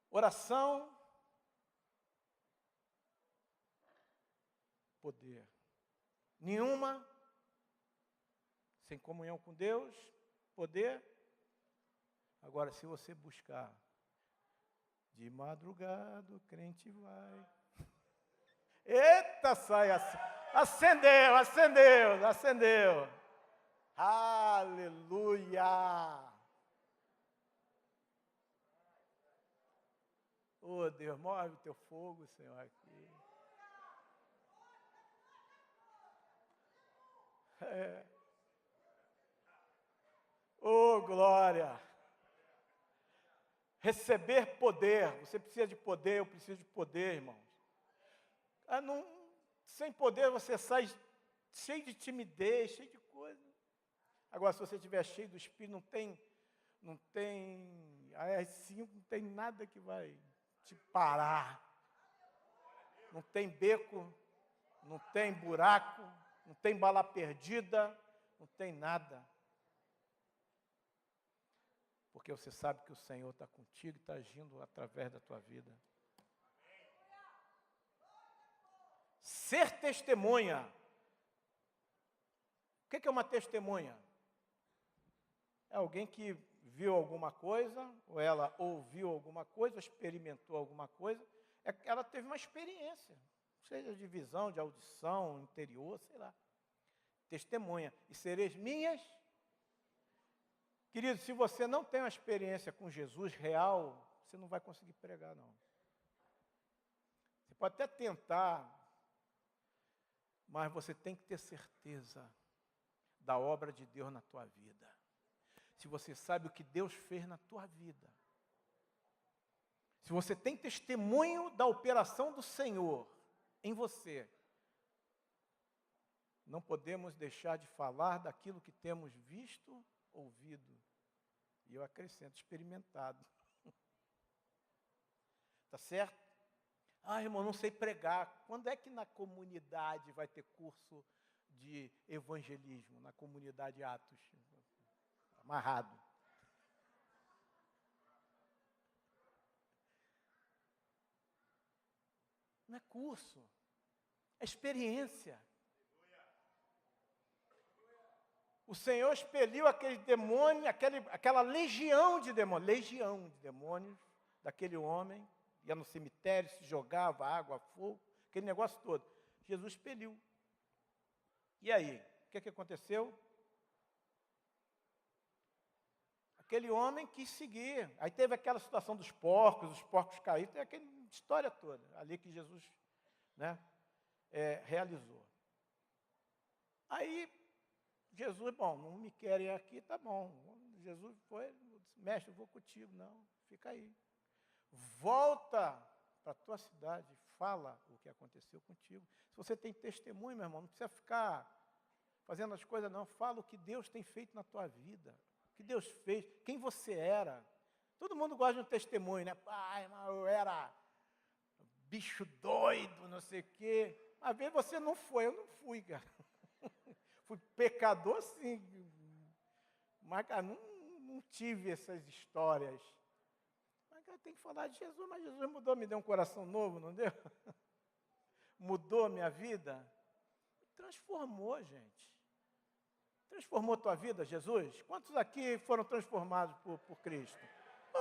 Oração, poder. Nenhuma, sem comunhão com Deus, poder. Agora, se você buscar, de madrugada o crente vai. Eita, sai assim. Acendeu. Aleluia. Oh, Deus, move o teu fogo, Senhor, aqui. Oh, glória. Receber poder. Você precisa de poder, eu preciso de poder, irmãos. Sem poder você sai cheio de timidez, cheio de coisa. Agora, se você estiver cheio do Espírito, não tem AR5, não tem nada que vai te parar. Não tem beco, não tem buraco, não tem bala perdida, não tem nada. Porque você sabe que o Senhor está contigo e está agindo através da tua vida. Ser testemunha. O que é uma testemunha? É alguém que viu alguma coisa, ou ela ouviu alguma coisa, experimentou alguma coisa, ela teve uma experiência, seja de visão, de audição, interior, sei lá. Testemunha. E sereis minhas. Querido, se você não tem uma experiência com Jesus real, você não vai conseguir pregar, não. Você pode até tentar, mas você tem que ter certeza da obra de Deus na tua vida. Se você sabe o que Deus fez na tua vida. Se você tem testemunho da operação do Senhor em você. Não podemos deixar de falar daquilo que temos visto, ouvido. E eu acrescento, experimentado. Tá certo? Ah, irmão, não sei pregar. Quando é que na comunidade vai ter curso de evangelismo? Na comunidade Atos? Amarrado. Não é curso, é experiência. O Senhor expeliu aquele demônio, aquela legião de demônios daquele homem, ia no cemitério, se jogava água, fogo, aquele negócio todo. Jesus expeliu. E aí, o que aconteceu? Aquele homem quis seguir. Aí teve aquela situação dos porcos, os porcos caíram, tem aquela história toda ali que Jesus, né, realizou. Aí, Jesus, bom, não me querem aqui, tá bom. Jesus foi, mestre, eu vou contigo. Não, fica aí. Volta para a tua cidade, fala o que aconteceu contigo. Se você tem testemunho, meu irmão, não precisa ficar fazendo as coisas, não. Fala o que Deus tem feito na tua vida. O que Deus fez, quem você era. Todo mundo gosta de um testemunho, né? Pai, mas eu era bicho doido, não sei o quê. Às vezes você não foi, eu não fui, cara. Fui pecador, sim, mas cara, não tive essas histórias. Mas cara, tem que falar de Jesus, mas Jesus mudou, me deu um coração novo, não deu? Mudou a minha vida? Transformou, gente. Transformou a tua vida, Jesus? Quantos aqui foram transformados por Cristo?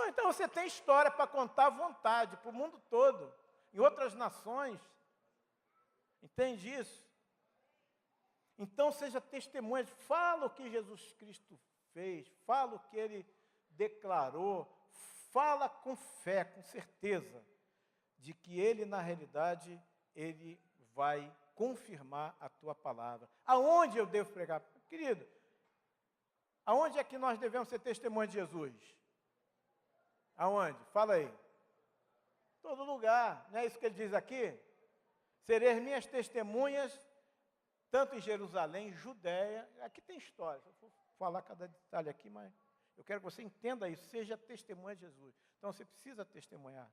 Então você tem história para contar à vontade, para o mundo todo, em outras nações. Entende isso? Então seja testemunha, fala o que Jesus Cristo fez, fala o que Ele declarou, fala com fé, com certeza, de que Ele, na realidade, Ele vai confirmar a tua palavra. Aonde eu devo pregar? Querido, aonde é que nós devemos ser testemunha de Jesus? Aonde? Fala aí. Todo lugar, não é isso que ele diz aqui? Sereis minhas testemunhas, tanto em Jerusalém, Judéia, aqui tem história, eu vou falar cada detalhe aqui, mas eu quero que você entenda isso, seja testemunha de Jesus. Então você precisa testemunhar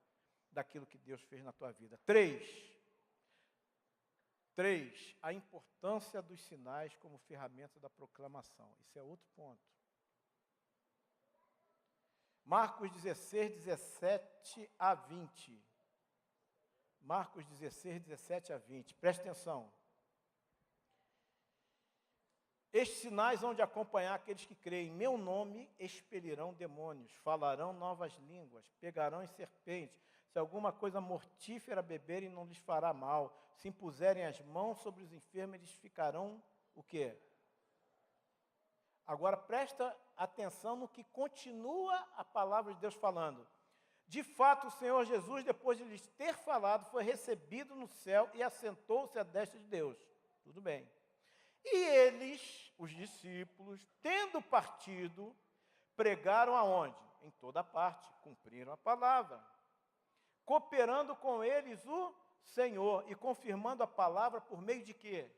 daquilo que Deus fez na tua vida. 3, a importância dos sinais como ferramenta da proclamação. Isso é outro ponto. Marcos 16, 17 a 20. Marcos 16, 17 a 20. Preste atenção. Estes sinais hão de acompanhar aqueles que creem. Em meu nome expelirão demônios, falarão novas línguas, pegarão em serpentes. Se alguma coisa mortífera beberem, não lhes fará mal. Se impuserem as mãos sobre os enfermos, eles ficarão o quê? Agora presta atenção no que continua a palavra de Deus falando. De fato, o Senhor Jesus, depois de lhes ter falado, foi recebido no céu e assentou-se à destra de Deus. Tudo bem. E eles, os discípulos, tendo partido, pregaram aonde? Em toda parte, cumpriram a palavra. Cooperando com eles o Senhor e confirmando a palavra por meio de quê?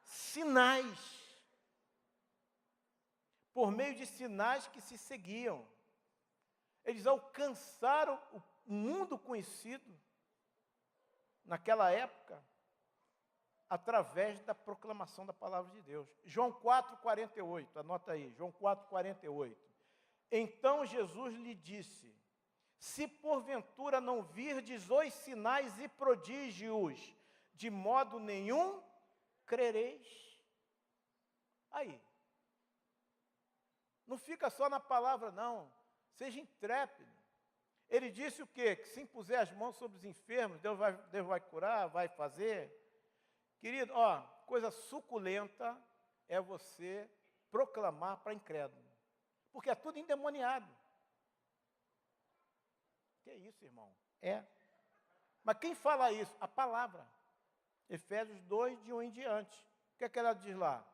Sinais. Por meio de sinais que se seguiam. Eles alcançaram o mundo conhecido naquela época através da proclamação da palavra de Deus. João 4,48, anota aí, João 4,48. Então Jesus lhe disse: se porventura não virdes os sinais e prodígios, de modo nenhum crereis. Aí. Não fica só na palavra, não. Seja intrépido. Ele disse o quê? Que se impuser as mãos sobre os enfermos, Deus vai curar, vai fazer. Querido, coisa suculenta é você proclamar para incrédulo. Porque é tudo endemoniado. Que isso, irmão? É. Mas quem fala isso? A palavra. Efésios 2, de 1 em diante. O que é que ela diz lá?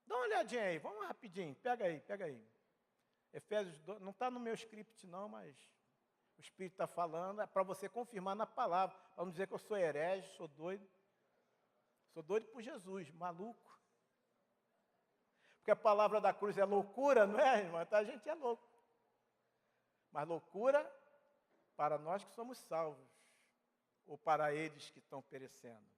Dá uma olhadinha aí, vamos rapidinho, pega aí. Efésios 2, não está no meu script não, mas o Espírito está falando, é para você confirmar na palavra, para não dizer que eu sou herege, sou doido por Jesus, maluco. Porque a palavra da cruz é loucura, não é, irmão? Então a gente é louco. Mas loucura para nós que somos salvos, ou para eles que estão perecendo.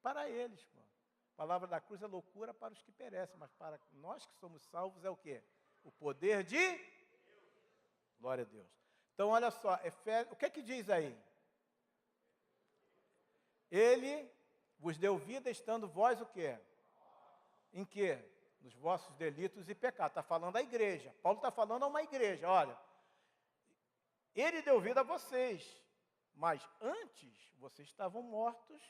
Para eles, pô. A palavra da cruz é loucura para os que perecem, mas para nós que somos salvos é o quê? O poder de glória a Deus. Então, olha só, o que é que diz aí? Ele vos deu vida estando vós o quê? Em quê? Nos vossos delitos e pecados. Está falando a igreja. Paulo está falando a uma igreja. Olha, ele deu vida a vocês, mas antes vocês estavam mortos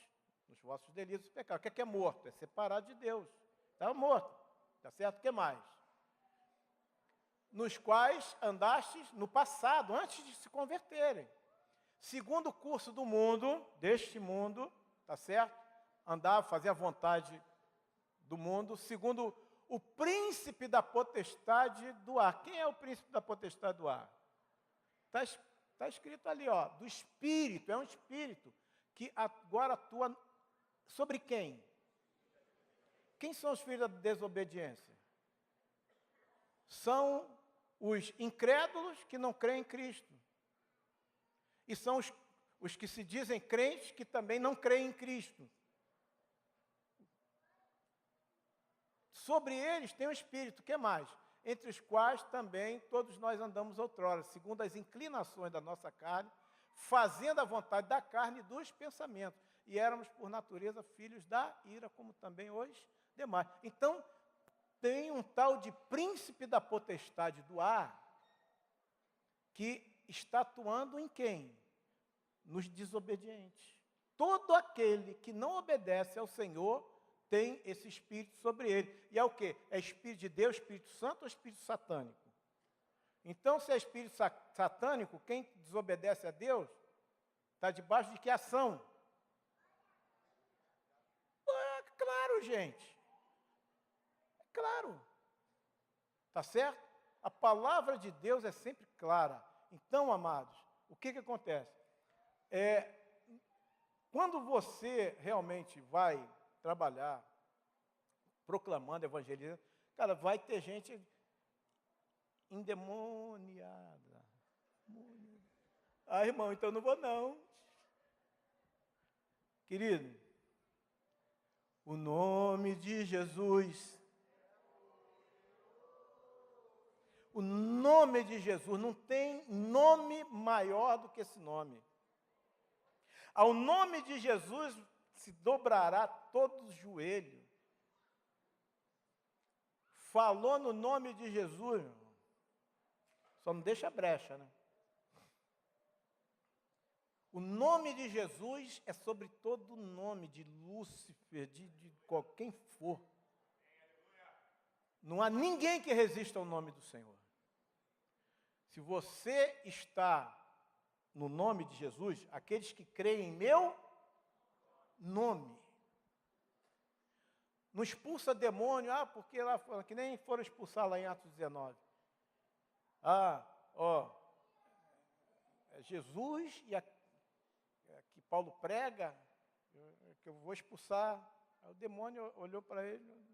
nos vossos delitos e pecados. O que é morto? É separado de Deus. Estava morto. Está certo? O que mais? Nos quais andastes no passado, antes de se converterem. Segundo o curso do mundo, deste mundo, está certo? Andar, fazer a vontade do mundo, segundo o príncipe da potestade do ar. Quem é o príncipe da potestade do ar? Está escrito ali, do espírito, é um espírito que agora atua sobre quem? Quem são os filhos da desobediência? São os incrédulos que não creem em Cristo. E são os que se dizem crentes que também não creem em Cristo. sobre eles tem o Espírito, o que mais? Entre os quais também todos nós andamos outrora, segundo as inclinações da nossa carne, fazendo a vontade da carne e dos pensamentos. E éramos, por natureza, filhos da ira, como também os demais. Então, tem um tal de príncipe da potestade do ar, que está atuando em quem? Nos desobedientes. Todo aquele que não obedece ao Senhor tem esse espírito sobre ele. E é o quê? É espírito de Deus, Espírito Santo ou espírito satânico? Então, se é espírito satânico, quem desobedece a Deus está debaixo de que ação? É claro, gente. É claro. Está certo? A palavra de Deus é sempre clara. Então, amados, o que acontece? Quando você realmente vai trabalhar, proclamando, evangelizando, cara, vai ter gente endemoniada. Ah, irmão, então não vou não. Querido, o nome de Jesus, o nome de Jesus, não tem nome maior do que esse nome. Ao nome de Jesus se dobrará todo o joelho. Falou no nome de Jesus, só não deixa brecha, né? O nome de Jesus é sobre todo nome, de Lúcifer, de quem for. Não há ninguém que resista ao nome do Senhor. Se você está no nome de Jesus, aqueles que creem em meu nome. Não expulsa demônio, porque lá foram, que nem foram expulsar lá em Atos 19. Jesus e que Paulo prega, que eu vou expulsar. Aí o demônio olhou para ele.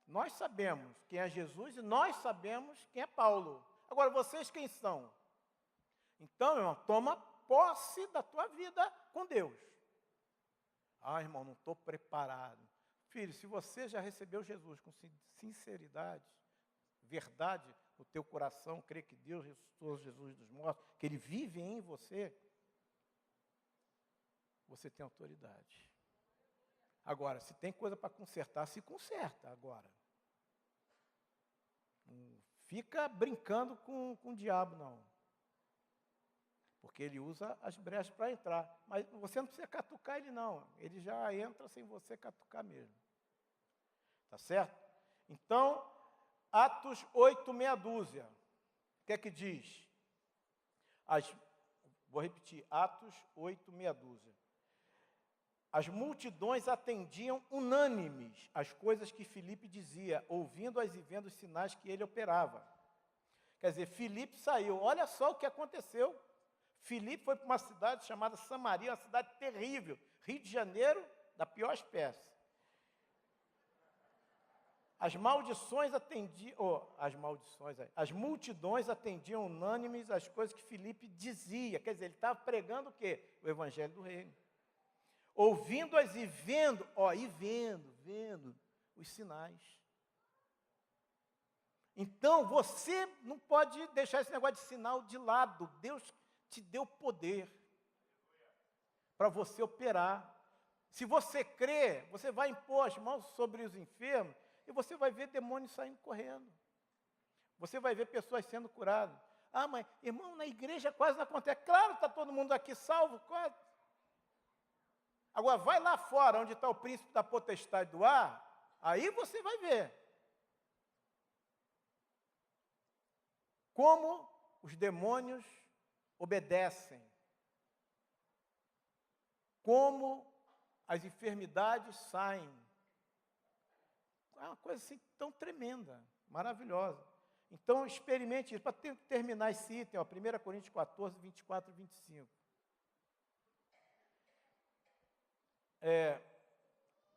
Nós sabemos quem é Jesus e nós sabemos quem é Paulo. Agora, vocês quem são? Então, irmão, toma posse da tua vida com Deus. Irmão, não estou preparado. Filho, se você já recebeu Jesus com sinceridade, verdade no teu coração, crê que Deus ressuscitou Jesus dos mortos, que Ele vive em você, você tem autoridade. Agora, se tem coisa para consertar, se conserta agora. Não fica brincando com o diabo, não. Porque ele usa as brechas para entrar. Mas você não precisa catucar ele, não. Ele já entra sem você catucar mesmo. Tá certo? Então, Atos 8, meia dúzia. O que é que diz? Vou repetir, Atos 8, meia dúzia. As multidões atendiam unânimes às coisas que Filipe dizia, ouvindo-as e vendo os sinais que ele operava. Quer dizer, Filipe saiu. Olha só o que aconteceu. Filipe foi para uma cidade chamada Samaria, uma cidade terrível. Rio de Janeiro, da pior espécie. As multidões atendiam unânimes às coisas que Filipe dizia. Quer dizer, ele estava pregando o quê? O evangelho do reino. Ouvindo-as e vendo, vendo os sinais. Então, você não pode deixar esse negócio de sinal de lado. Deus te deu poder para você operar. Se você crê, você vai impor as mãos sobre os enfermos e você vai ver demônios saindo correndo. Você vai ver pessoas sendo curadas. Mas, irmão, na igreja quase não acontece. Claro, está todo mundo aqui salvo, quase. Agora, vai lá fora, onde está o príncipe da potestade do ar, aí você vai ver como os demônios obedecem, como as enfermidades saem. É uma coisa assim tão tremenda, maravilhosa. Então, experimente isso. Para terminar esse item, 1 Coríntios 14, 24 e 25.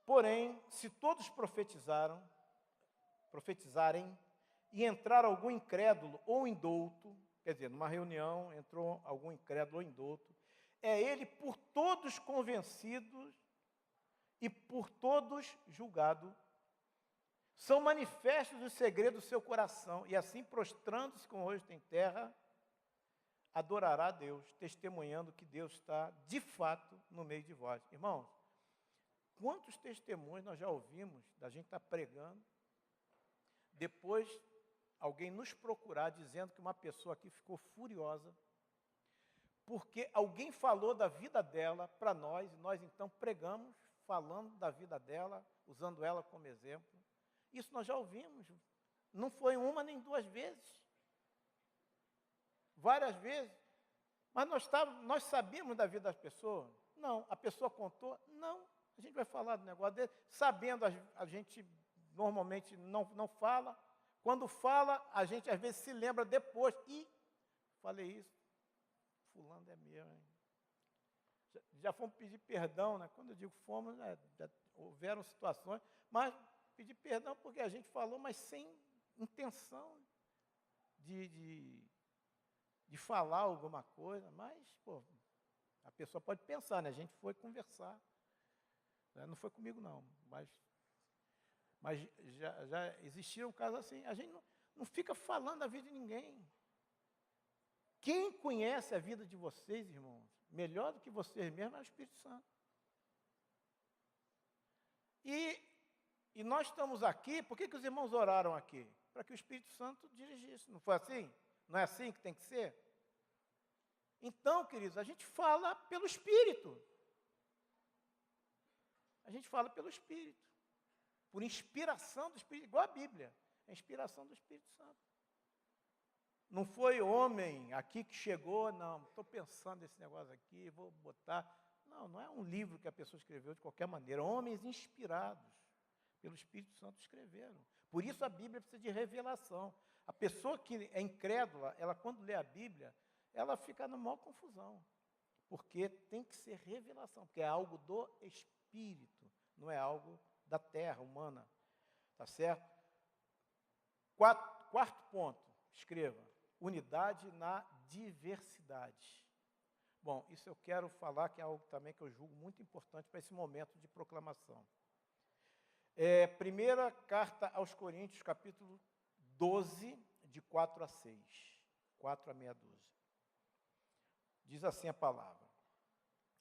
Porém, se todos profetizarem, e entrar algum incrédulo ou indouto, quer dizer, numa reunião entrou algum incrédulo ou indouto, é ele por todos convencido e por todos julgado, são manifestos os segredos do seu coração, e assim, prostrando-se com o rosto em terra, adorará a Deus, testemunhando que Deus está, de fato, no meio de vós. Irmãos, quantos testemunhos nós já ouvimos da gente estar pregando, depois alguém nos procurar dizendo que uma pessoa aqui ficou furiosa, porque alguém falou da vida dela para nós, e nós então pregamos, falando da vida dela, usando ela como exemplo. Isso nós já ouvimos, não foi uma nem duas vezes, várias vezes, mas nós sabíamos da vida das pessoas? Não. A pessoa contou? Não. A gente vai falar do negócio dele, sabendo, a gente normalmente não fala, quando fala, a gente às vezes se lembra depois, falei isso, fulano é meu, hein? Já fomos pedir perdão, né? Quando eu digo fomos, já houveram situações, mas pedir perdão porque a gente falou, mas sem intenção de falar alguma coisa, mas, a pessoa pode pensar, né? A gente foi conversar, né? Não foi comigo não, mas já existiram casos assim, a gente não fica falando da vida de ninguém. Quem conhece a vida de vocês, irmãos, melhor do que vocês mesmos, é o Espírito Santo. E nós estamos aqui, por que os irmãos oraram aqui? Para que o Espírito Santo dirigisse, não foi assim? Não é assim que tem que ser? Então, queridos, a gente fala pelo Espírito. A gente fala pelo Espírito. Por inspiração do Espírito, igual a Bíblia. É a inspiração do Espírito Santo. Não foi homem aqui que chegou, não, estou pensando nesse negócio aqui, vou botar. Não é um livro que a pessoa escreveu de qualquer maneira. Homens inspirados pelo Espírito Santo escreveram. Por isso a Bíblia precisa de revelação. A pessoa que é incrédula, ela quando lê a Bíblia, ela fica na maior confusão. Porque tem que ser revelação, porque é algo do Espírito, não é algo da terra humana. Tá certo? Quarto ponto, escreva. Unidade na diversidade. Bom, isso eu quero falar que é algo também que eu julgo muito importante para esse momento de proclamação. Primeira carta aos Coríntios, capítulo 12, de 4 a 6. 4 a meia dúzia. Diz assim a palavra.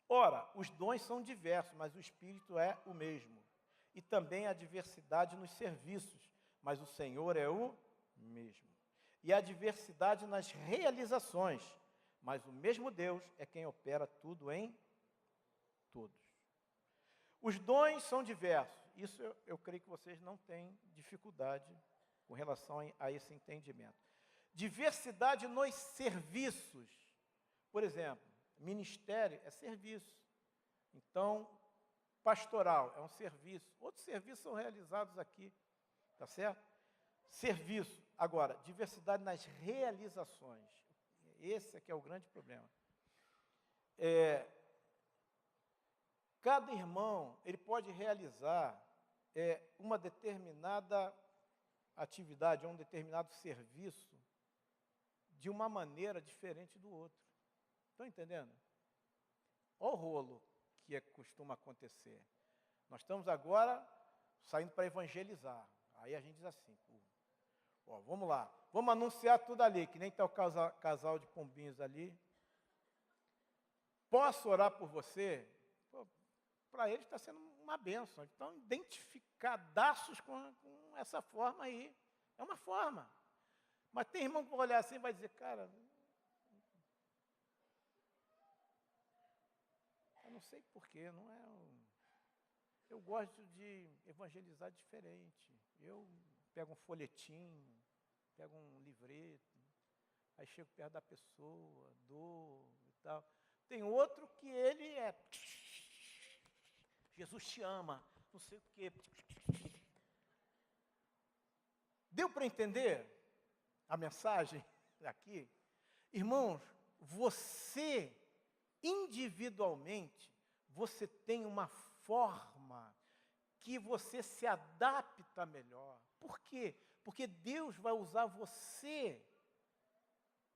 Ora, os dons são diversos, mas o Espírito é o mesmo. E também há diversidade nos serviços, mas o Senhor é o mesmo. E há diversidade nas realizações, mas o mesmo Deus é quem opera tudo em todos. Os dons são diversos. Isso eu creio que vocês não têm dificuldade com relação a esse entendimento. Diversidade nos serviços. Por exemplo, ministério é serviço. Então, pastoral é um serviço. Outros serviços são realizados aqui, tá certo? Serviço. Agora, diversidade nas realizações. Esse é que é o grande problema. Cada irmão, ele pode realizar uma determinada atividade, um determinado serviço, de uma maneira diferente do outro. Estão entendendo? Olha o rolo que costuma acontecer. Nós estamos agora saindo para evangelizar. Aí a gente diz assim, vamos lá, vamos anunciar tudo ali, que nem está o casal de pombinhos ali. Posso orar por você? Para eles está sendo uma bênção. Então, identificadaços com essa forma aí. É uma forma. Mas tem irmão que vai olhar assim e vai dizer, cara, eu não sei porquê, não é eu gosto de evangelizar diferente. Eu pego um folhetim, pego um livreto, aí chego perto da pessoa, dou e tal. Tem outro que ele Jesus te ama, não sei o quê. Deu para entender a mensagem aqui? Irmãos, você, individualmente, você tem uma forma que você se adapta melhor. Por quê? Porque Deus vai usar você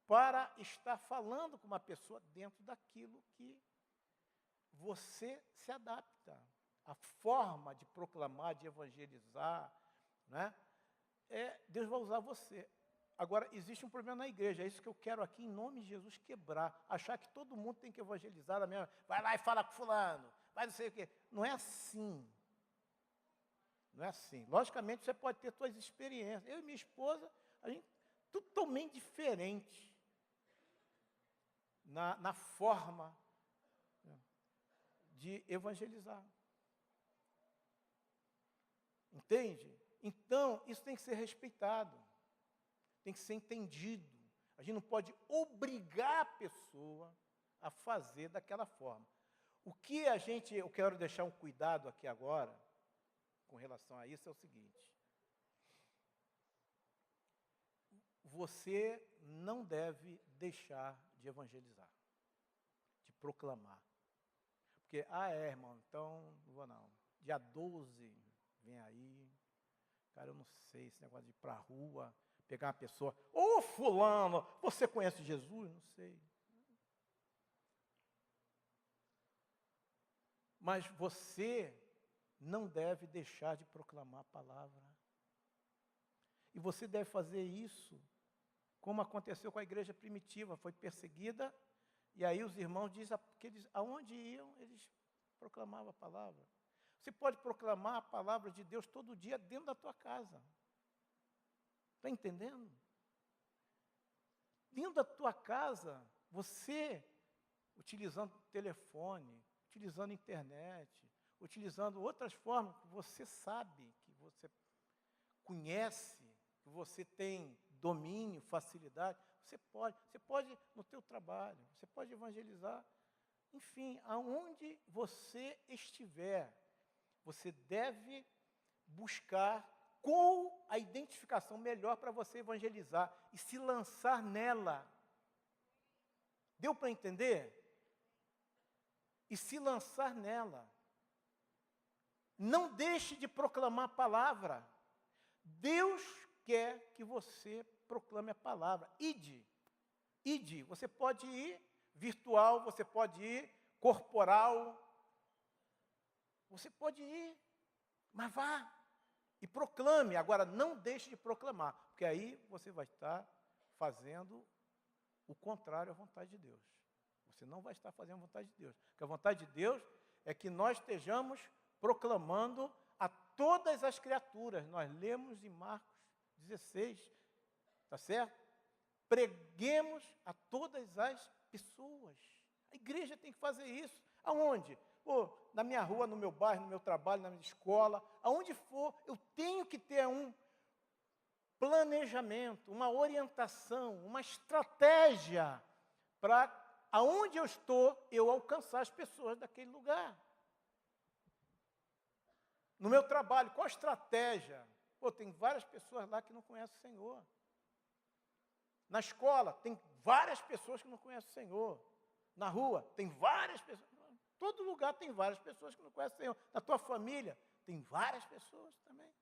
para estar falando com uma pessoa dentro daquilo que você se adapta. A forma de proclamar, de evangelizar, né? Deus vai usar você. Agora, existe um problema na igreja, é isso que eu quero aqui, em nome de Jesus, quebrar. Achar que todo mundo tem que evangelizar da mesma. Vai lá e fala com fulano, vai não sei o quê. Não é assim. Não é assim. Logicamente, você pode ter suas experiências. Eu e minha esposa, a gente totalmente diferente na forma de evangelizar. Entende? Então, isso tem que ser respeitado. Tem que ser entendido. A gente não pode obrigar a pessoa a fazer daquela forma. O que eu quero deixar um cuidado aqui agora, com relação a isso, é o seguinte. Você não deve deixar de evangelizar, de proclamar. Porque, irmão, então não vou não. Dia 12, vem aí. Cara, eu não sei, esse negócio de ir para a rua, pegar uma pessoa. Ô, fulano, você conhece Jesus? Não sei. Mas você não deve deixar de proclamar a palavra. E você deve fazer isso, como aconteceu com a igreja primitiva, foi perseguida, e aí os irmãos dizem que aonde iam, eles proclamavam a palavra. Você pode proclamar a palavra de Deus todo dia dentro da tua casa. Está entendendo? Dentro da tua casa, você, utilizando telefone, utilizando internet, utilizando outras formas que você sabe, que você conhece, que você tem domínio, facilidade, você pode no teu trabalho, você pode evangelizar, enfim, aonde você estiver, você deve buscar qual a identificação melhor para você evangelizar e se lançar nela. Deu para entender? E se lançar nela. Não deixe de proclamar a palavra. Deus quer que você proclame a palavra. Ide. Você pode ir virtual, você pode ir corporal. Você pode ir, mas vá e proclame. Agora, não deixe de proclamar, porque aí você vai estar fazendo o contrário à vontade de Deus. Você não vai estar fazendo a vontade de Deus. Porque a vontade de Deus é que nós estejamos proclamando a todas as criaturas. Nós lemos em Marcos 16, tá certo? Preguemos a todas as pessoas. A igreja tem que fazer isso. Aonde? Na minha rua, no meu bairro, no meu trabalho, na minha escola, aonde for, eu tenho que ter um planejamento, uma orientação, uma estratégia para, aonde eu estou, eu alcançar as pessoas daquele lugar. No meu trabalho, qual a estratégia? Tem várias pessoas lá que não conhecem o Senhor. Na escola, tem várias pessoas que não conhecem o Senhor. Na rua, tem várias pessoas. Todo lugar tem várias pessoas que não conhecem o Senhor. Na tua família, tem várias pessoas também.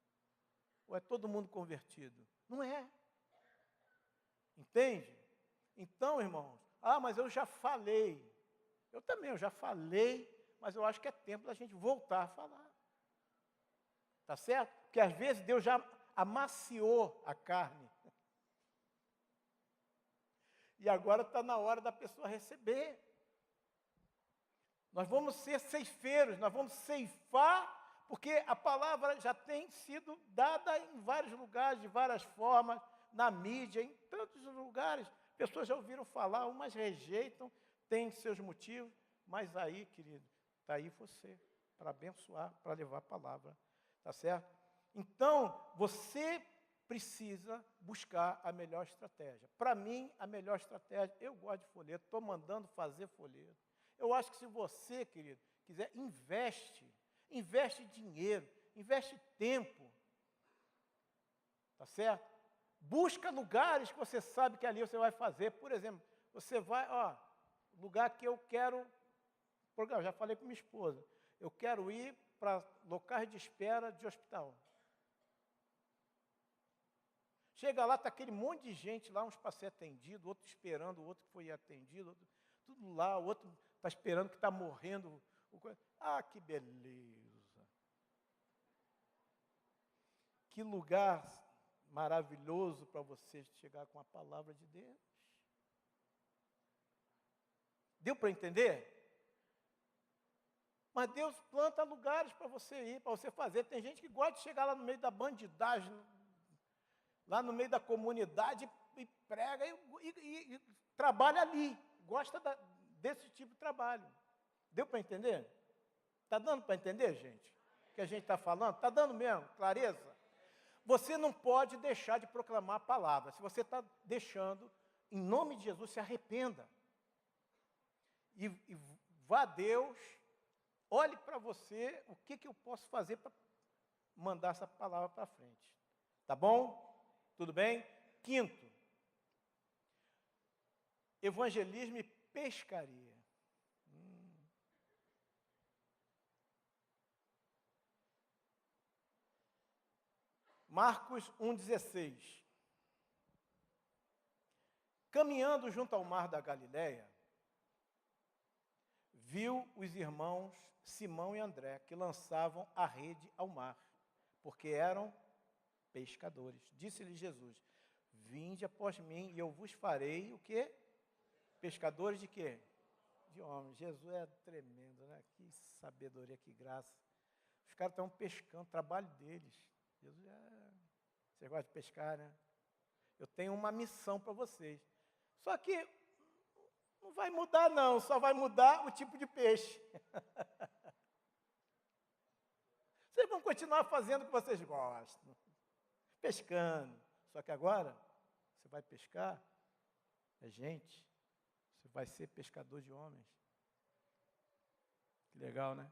Ou é todo mundo convertido? Não é. Entende? Então, irmãos, mas eu já falei. Eu também, eu já falei, mas eu acho que é tempo da gente voltar a falar. Tá certo? Porque às vezes Deus já amaciou a carne. E agora está na hora da pessoa receber. Nós vamos ser ceifeiros, nós vamos ceifar, porque a palavra já tem sido dada em vários lugares, de várias formas, na mídia, em tantos lugares. Pessoas já ouviram falar, umas rejeitam, têm seus motivos, mas aí, querido, está aí você, para abençoar, para levar a palavra, tá certo? Então, você precisa buscar a melhor estratégia. Para mim, a melhor estratégia, eu gosto de folheto, estou mandando fazer folheto. Eu acho que se você, querido, quiser, investe dinheiro, investe tempo, tá certo? Busca lugares que você sabe que ali você vai fazer. Por exemplo, você vai, lugar que eu quero, já falei com minha esposa, eu quero ir para locais de espera de hospital. Chega lá, está aquele monte de gente lá, uns para ser atendido, outro esperando, o outro que foi atendido, tudo lá, o outro está esperando que está morrendo. Que beleza! Que lugar maravilhoso para você chegar com a palavra de Deus. Deu para entender? Mas Deus planta lugares para você ir, para você fazer. Tem gente que gosta de chegar lá no meio da bandidagem, lá no meio da comunidade e prega e trabalha ali. Gosta desse tipo de trabalho. Deu para entender? Está dando para entender, gente? O que a gente está falando? Está dando mesmo? Clareza? Você não pode deixar de proclamar a palavra. Se você está deixando, em nome de Jesus, se arrependa. E vá a Deus, olhe para você, o que eu posso fazer para mandar essa palavra para frente. Tá bom? Tudo bem? Quinto, evangelismo e pescaria. Marcos 1,16. Caminhando junto ao mar da Galileia, viu os irmãos Simão e André, que lançavam a rede ao mar, porque eram pescadores. Disse-lhe Jesus: vinde após mim e eu vos farei o quê? Pescadores de quê? De homens. Jesus é tremendo, né? Que sabedoria, que graça. Os caras estão pescando, trabalho deles. Jesus Você gosta de pescar, né? Eu tenho uma missão para vocês. Só que não vai mudar, não. Só vai mudar o tipo de peixe. Vocês vão continuar fazendo o que vocês gostam. Pescando. Só que agora, você vai pescar, gente. Você vai ser pescador de homens. Que legal, né?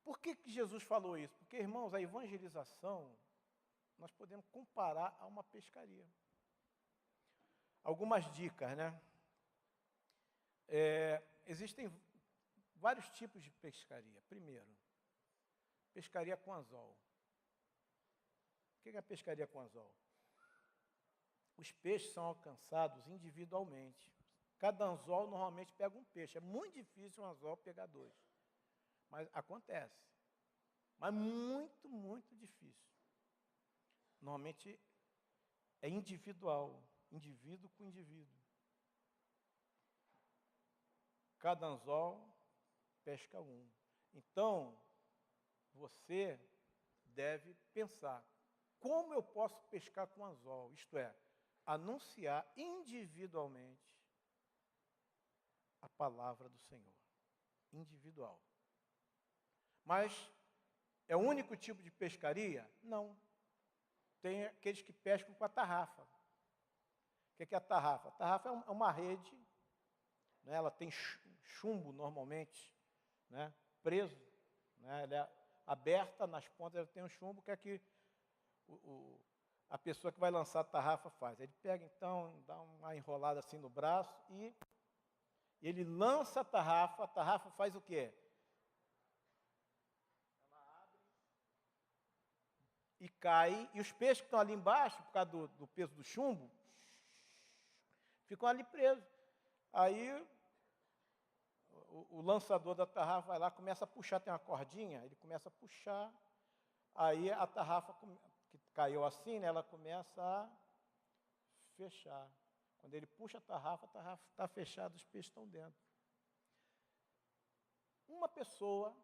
Por que Jesus falou isso? Porque, irmãos, a evangelização, nós podemos comparar a uma pescaria. Algumas dicas, né? Existem vários tipos de pescaria. Primeiro, pescaria com anzol. O que é a pescaria com anzol? Os peixes são alcançados individualmente. Cada anzol normalmente pega um peixe. É muito difícil um anzol pegar dois. Mas acontece. Mas muito, muito difícil. Normalmente é individual. Indivíduo com indivíduo. Cada anzol pesca um. Então, você deve pensar: como eu posso pescar com anzol? Isto é, anunciar individualmente a palavra do Senhor. Individual. Mas é o único tipo de pescaria? Não. Tem aqueles que pescam com a tarrafa. O que é a tarrafa? A tarrafa é uma rede, né? Ela tem chumbo normalmente, né? Preso, né? Ela é aberta nas pontas, ela tem um chumbo, que é que a pessoa que vai lançar a tarrafa faz. Ele pega então, dá uma enrolada assim no braço e ele lança a tarrafa faz o quê? E cai, e os peixes que estão ali embaixo, por causa do peso do chumbo, ficam ali presos. Aí o lançador da tarrafa vai lá, começa a puxar, tem uma cordinha, ele começa a puxar, aí a tarrafa que caiu assim, né, ela começa a fechar. Quando ele puxa a tarrafa está fechada, os peixes estão dentro. Uma pessoa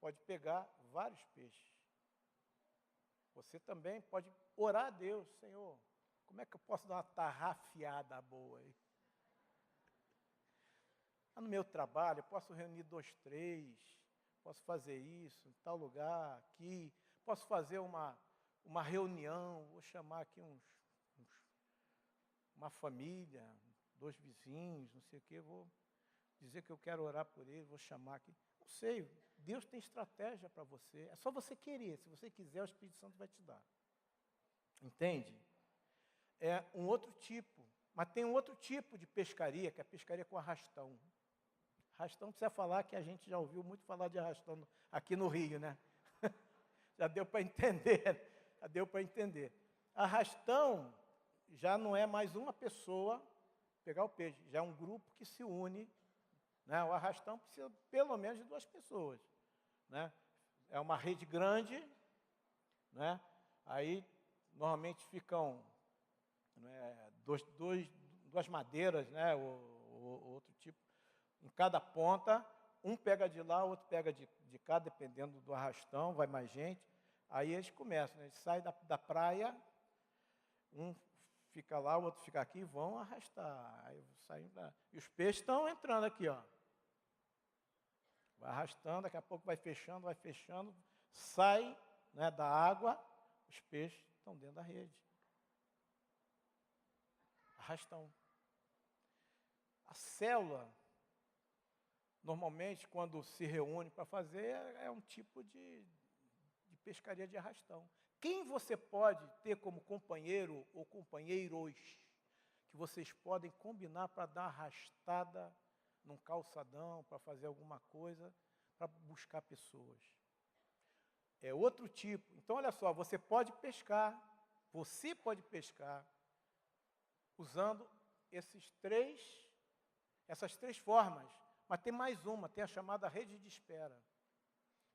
pode pegar vários peixes. Você também pode orar a Deus: Senhor, como é que eu posso dar uma tarrafiada boa aí? No meu trabalho, eu posso reunir 2, 3, posso fazer isso, em tal lugar, aqui, posso fazer uma reunião, vou chamar aqui uma família, 2 vizinhos, não sei o quê, vou dizer que eu quero orar por eles, vou chamar aqui. Não sei, Deus tem estratégia para você, é só você querer. Se você quiser, o Espírito Santo vai te dar. Entende? É um outro tipo, mas tem um outro tipo de pescaria, que é a pescaria com arrastão. Arrastão, precisa falar que a gente já ouviu muito falar de arrastão aqui no Rio, né? Já deu para entender, já deu para entender. Arrastão já não é mais uma pessoa pegar o peixe, já é um grupo que se une, né? O arrastão precisa pelo menos de 2 pessoas, né? é uma rede grande, né? Aí normalmente ficam, né, duas madeiras, né? O outro tipo, em cada ponta, um pega de lá, o outro pega de cá, dependendo do arrastão, vai mais gente. Aí eles começam, né? Eles saem da praia, um fica lá, o outro fica aqui, e vão arrastar. Aí saem e os peixes estão entrando aqui, ó. Vai arrastando, daqui a pouco vai fechando, sai, né, da água, os peixes estão dentro da rede. Arrastão. A célula, normalmente, quando se reúne para fazer, é um tipo de pescaria de arrastão. Quem você pode ter como companheiro ou companheiros que vocês podem combinar para dar arrastada num calçadão, para fazer alguma coisa, para buscar pessoas? É outro tipo. Então, olha só, você pode pescar usando essas três formas, mas tem mais uma, tem a chamada rede de espera.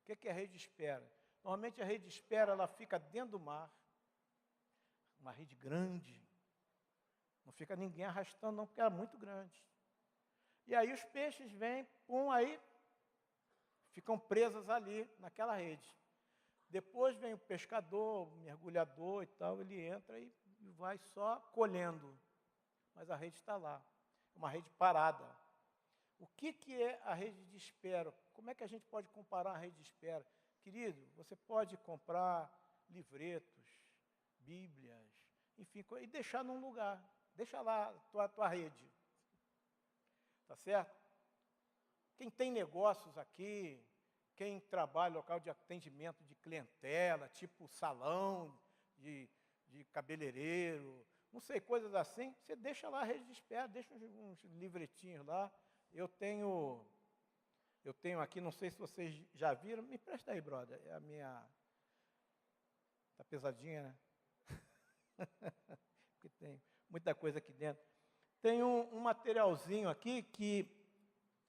O que é a rede de espera? Normalmente a rede de espera, ela fica dentro do mar, uma rede grande, não fica ninguém arrastando não, porque ela é muito grande. E aí os peixes vêm, aí ficam presos ali, naquela rede. Depois vem o pescador, o mergulhador e tal, ele entra e vai só colhendo, mas a rede está lá, uma rede parada. O que é a rede de espera? Como é que a gente pode comparar a rede de espera? Querido, você pode comprar livretos, bíblias, enfim, e deixar num lugar. Deixa lá a tua rede. Tá certo? Quem tem negócios aqui, quem trabalha em local de atendimento de clientela, tipo salão, de cabeleireiro, não sei, coisas assim, você deixa lá a rede de espera, deixa uns livretinhos lá. Eu tenho aqui, não sei se vocês já viram, me presta aí, brother, é a minha, tá pesadinha, né? Porque tem muita coisa aqui dentro. Tem um materialzinho aqui que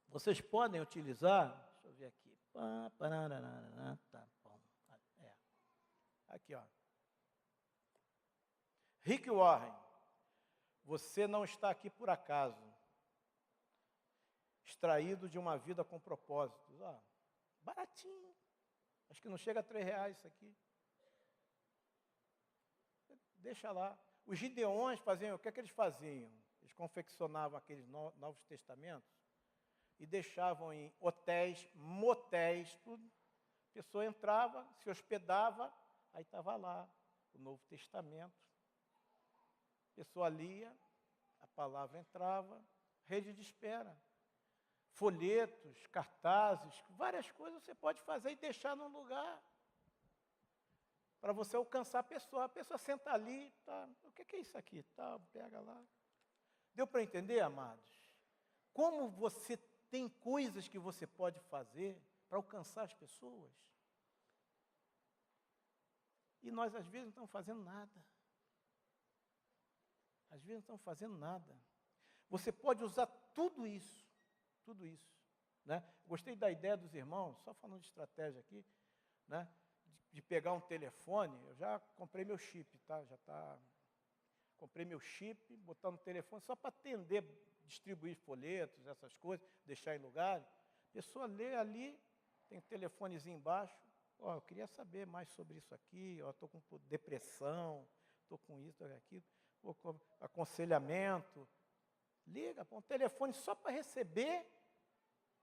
vocês podem utilizar, deixa eu ver aqui, tá bom, aqui, ó. Rick Warren, você não está aqui por acaso. Extraído de uma vida com propósitos. Ó, baratinho. Acho que não chega a R$3 isso aqui. Deixa lá. Os gideões faziam, o que é que eles faziam? Eles confeccionavam aqueles novos testamentos e deixavam em hotéis, motéis, tudo. A pessoa entrava, se hospedava, aí estava lá o Novo Testamento. A pessoa lia, a palavra entrava, rede de espera. Folhetos, cartazes, várias coisas você pode fazer e deixar num lugar para você alcançar a pessoa senta ali, tá, o que é isso aqui? Tá, pega lá. Deu para entender, amados? Como você tem coisas que você pode fazer para alcançar as pessoas? E nós, às vezes, não estamos fazendo nada. Às vezes, não estamos fazendo nada. Você pode usar tudo isso, né? Gostei da ideia dos irmãos, só falando de estratégia aqui, né? De pegar um telefone. Eu já comprei meu chip, tá? Comprei meu chip, botar no telefone só para atender, distribuir folhetos, essas coisas, deixar em lugares. A pessoa lê ali, tem um telefonezinho embaixo. Ó, eu queria saber mais sobre isso aqui, ó, estou com depressão, estou com isso, aquilo, com aconselhamento. Liga para um telefone só para receber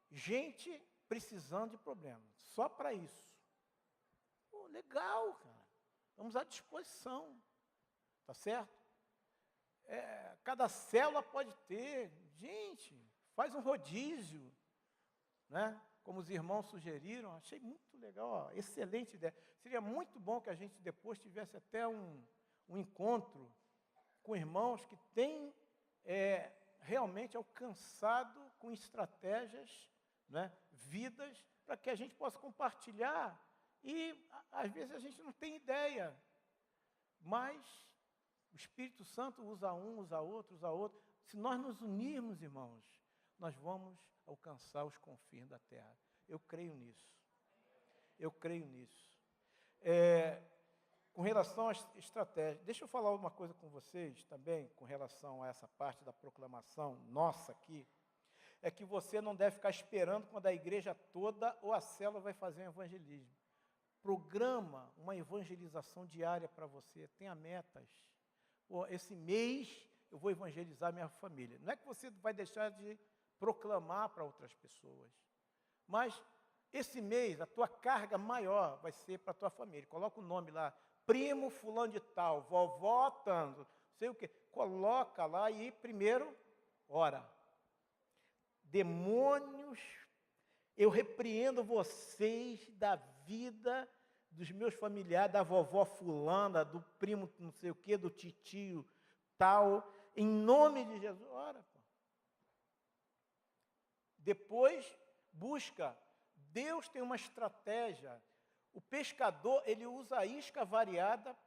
gente precisando de problemas, só para isso. Pô, legal, cara. Estamos à disposição, tá certo? Cada célula pode ter, gente, faz um rodízio, né? Como os irmãos sugeriram, achei muito legal, ó, excelente ideia. Seria muito bom que a gente depois tivesse até um encontro com irmãos que têm realmente alcançado com estratégias, né, vidas, para que a gente possa compartilhar. E às vezes a gente não tem ideia, mas o Espírito Santo usa um, usa outro. Se nós nos unirmos, irmãos, nós vamos alcançar os confins da terra. Eu creio nisso. Eu creio nisso. Com relação à estratégia, deixa eu falar uma coisa com vocês também, com relação a essa parte da proclamação nossa aqui, é que você não deve ficar esperando quando a igreja toda ou a célula vai fazer um evangelismo. Programa uma evangelização diária para você, tenha metas. Esse mês eu vou evangelizar minha família. Não é que você vai deixar de proclamar para outras pessoas, mas esse mês a tua carga maior vai ser para a tua família. Coloca o nome lá, primo fulano de tal, vovó tanto, sei o quê. Coloca lá e primeiro ora. Demônios, eu repreendo vocês da vida dos meus familiares, da vovó fulana, do primo não sei o quê, do titio tal, em nome de Jesus. Ora, pô. Depois, busca. Deus tem uma estratégia. O pescador, ele usa a isca variada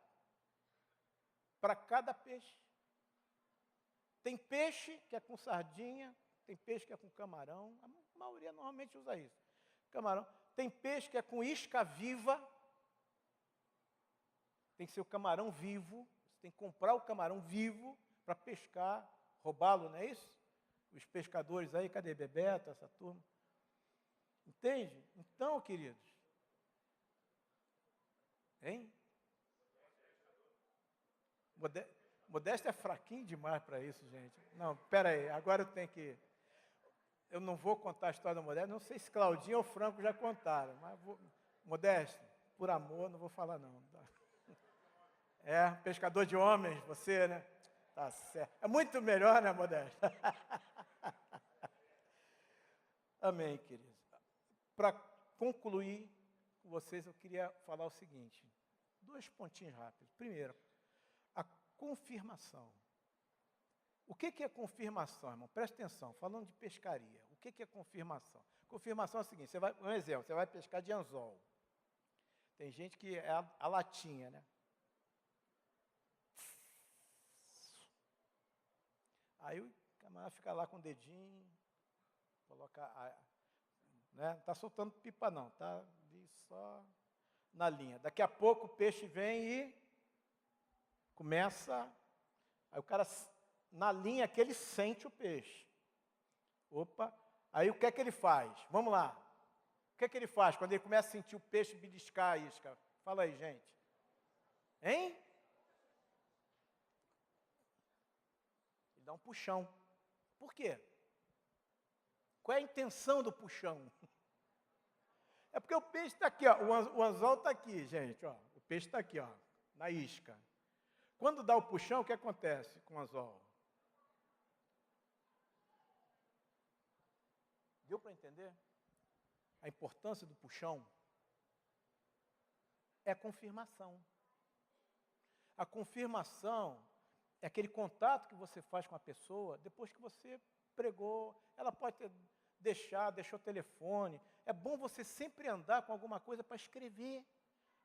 para cada peixe. Tem peixe que é com sardinha, tem peixe que é com camarão, a maioria normalmente usa isso. Camarão. Tem peixe que é com isca viva, tem que ser o camarão vivo, você tem que comprar o camarão vivo para pescar, roubá-lo, não é isso? Os pescadores aí, cadê Bebeto, essa turma? Entende? Então, queridos, hein? Modesto é fraquinho demais para isso, gente. Não, espera aí, agora eu tenho que... Eu não vou contar a história do Modesto, não sei se Claudinho ou Franco já contaram, mas Modesto, por amor, não vou falar não. Pescador de homens, você, né? Tá certo. É muito melhor, né, Modesto? Amém, queridos. Para concluir com vocês, eu queria falar o seguinte. 2 pontinhos rápidos. Primeiro, a confirmação. O que é confirmação, irmão? Presta atenção, falando de pescaria. O que é confirmação? Confirmação é o seguinte, um exemplo, você vai pescar de anzol. Tem gente que é a latinha, né? Aí o camarada fica lá com o dedinho, coloca, né? Não está soltando pipa não, está ali só na linha. Daqui a pouco o peixe vem e começa, aí o cara, na linha que ele sente o peixe. Opa, aí o que é que ele faz? Vamos lá. O que é que ele faz quando ele começa a sentir o peixe beliscar a isca? Fala aí, gente. Hein? Ele dá um puxão. Por quê? Qual é a intenção do puxão? É porque o peixe está aqui, ó, o anzol está aqui, gente. Ó, o peixe está aqui, ó, na isca. Quando dá o puxão, o que acontece com o anzol? Deu para entender? A importância do puxão é a confirmação. A confirmação é aquele contato que você faz com a pessoa depois que você pregou. Ela pode ter deixou o telefone. É bom você sempre andar com alguma coisa para escrever.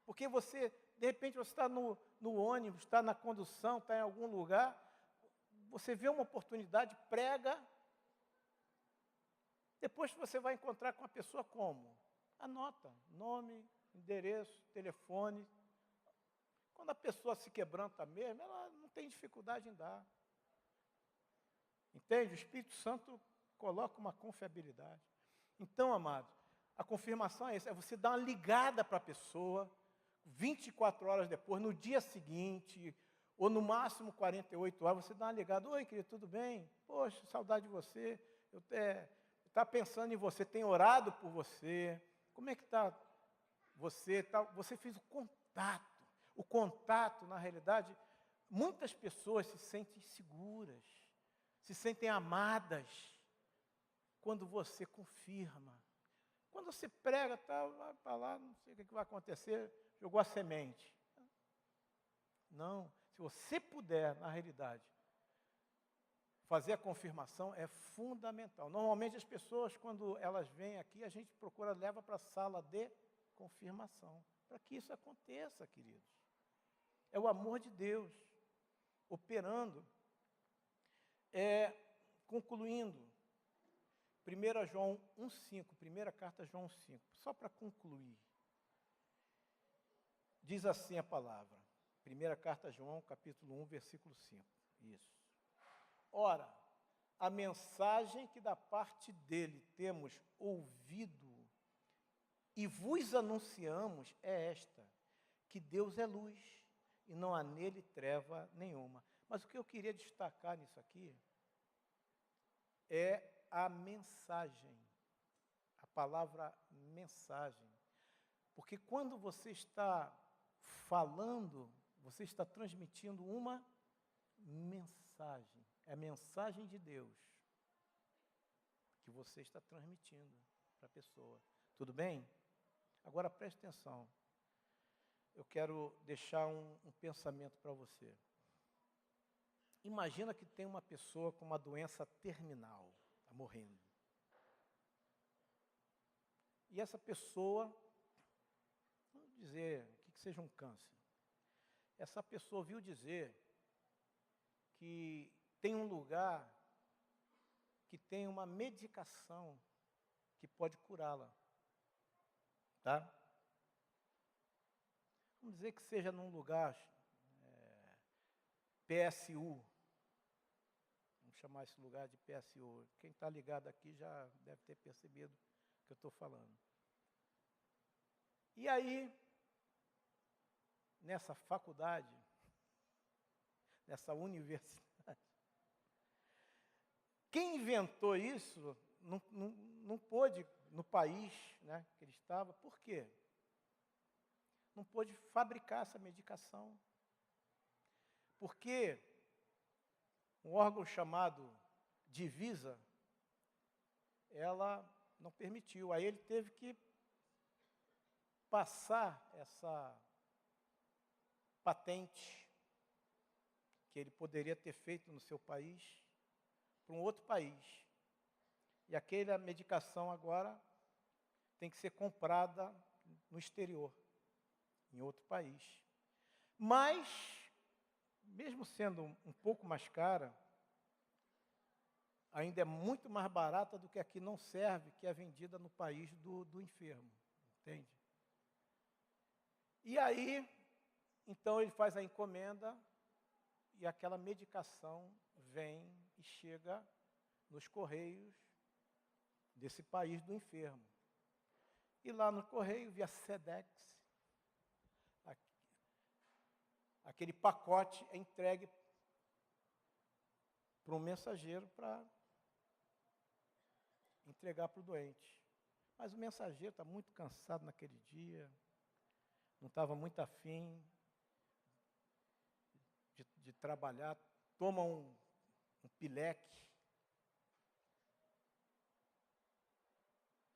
Porque você, de repente, você está no ônibus, está na condução, está em algum lugar, você vê uma oportunidade, prega. Depois você vai encontrar com a pessoa como? Anota nome, endereço, telefone. Quando a pessoa se quebranta mesmo, ela não tem dificuldade em dar. Entende? O Espírito Santo coloca uma confiabilidade. Então, amados, a confirmação é isso, é você dar uma ligada para a pessoa, 24 horas depois, no dia seguinte, ou no máximo 48 horas, você dá uma ligada. Oi, querido, tudo bem? Poxa, saudade de você. Eu estava pensando em você, tenho orado por você. Como é que está você? Você fez o contato. O contato, na realidade, muitas pessoas se sentem seguras, se sentem amadas, quando você confirma. Quando você prega, vai para lá, não sei o que vai acontecer, jogou a semente. Não, se você puder, na realidade, fazer a confirmação é fundamental. Normalmente as pessoas, quando elas vêm aqui, a gente leva para a sala de confirmação, para que isso aconteça, queridos. É o amor de Deus operando. Concluindo, 1 João 1,5, primeira carta João 5, só para concluir. Diz assim a palavra. Primeira carta a João, capítulo 1, versículo 5. Isso. Ora, a mensagem que da parte dele temos ouvido e vos anunciamos é esta, que Deus é luz e não há nele treva nenhuma. Mas o que eu queria destacar nisso aqui é a mensagem, a palavra mensagem. Porque quando você está falando, você está transmitindo uma mensagem. É a mensagem de Deus que você está transmitindo para a pessoa. Tudo bem? Agora preste atenção. Eu quero deixar um pensamento para você. Imagina que tem uma pessoa com uma doença terminal, está morrendo. E essa pessoa, vamos dizer, que seja um câncer. Essa pessoa ouviu dizer que tem um lugar que tem uma medicação que pode curá-la. Tá? Vamos dizer que seja num lugar PSU. Vamos chamar esse lugar de PSU. Quem está ligado aqui já deve ter percebido o que eu estou falando. E aí, nessa faculdade, nessa universidade, quem inventou isso não pôde, no país, né, que ele estava, por quê? Não pôde fabricar essa medicação. Porque um órgão chamado Divisa, ela não permitiu. Aí ele teve que passar essa patente que ele poderia ter feito no seu país para um outro país. E aquela medicação agora tem que ser comprada no exterior, em outro país. Mas, mesmo sendo um pouco mais cara, ainda é muito mais barata do que a que não serve, que é vendida no país do enfermo. Entende? E aí, então ele faz a encomenda e aquela medicação vem e chega nos correios desse país do enfermo. E lá no correio, via Sedex, aquele pacote é entregue para um mensageiro para entregar para o doente. Mas o mensageiro está muito cansado naquele dia, não estava muito afim de trabalhar, toma um pileque,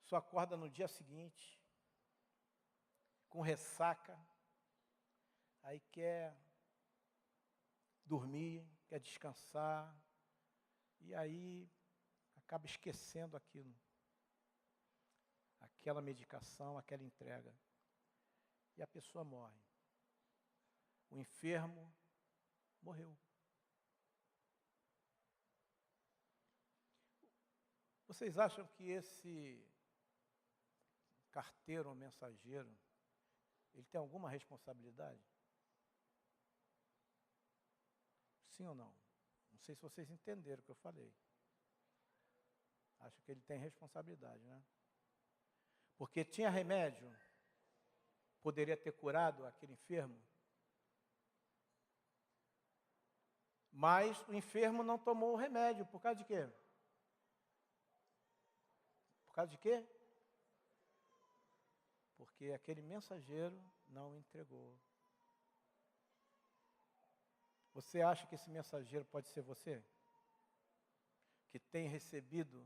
só acorda no dia seguinte, com ressaca, aí quer dormir, quer descansar, e aí acaba esquecendo aquilo, aquela medicação, aquela entrega, e a pessoa morre. O enfermo morreu. Vocês acham que esse carteiro ou mensageiro, ele tem alguma responsabilidade? Sim ou não? Não sei se vocês entenderam o que eu falei. Acho que ele tem responsabilidade, né? Porque tinha remédio, poderia ter curado aquele enfermo, mas o enfermo não tomou o remédio. Por causa de quê? Por causa de quê? Porque aquele mensageiro não entregou. Você acha que esse mensageiro pode ser você? Que tem recebido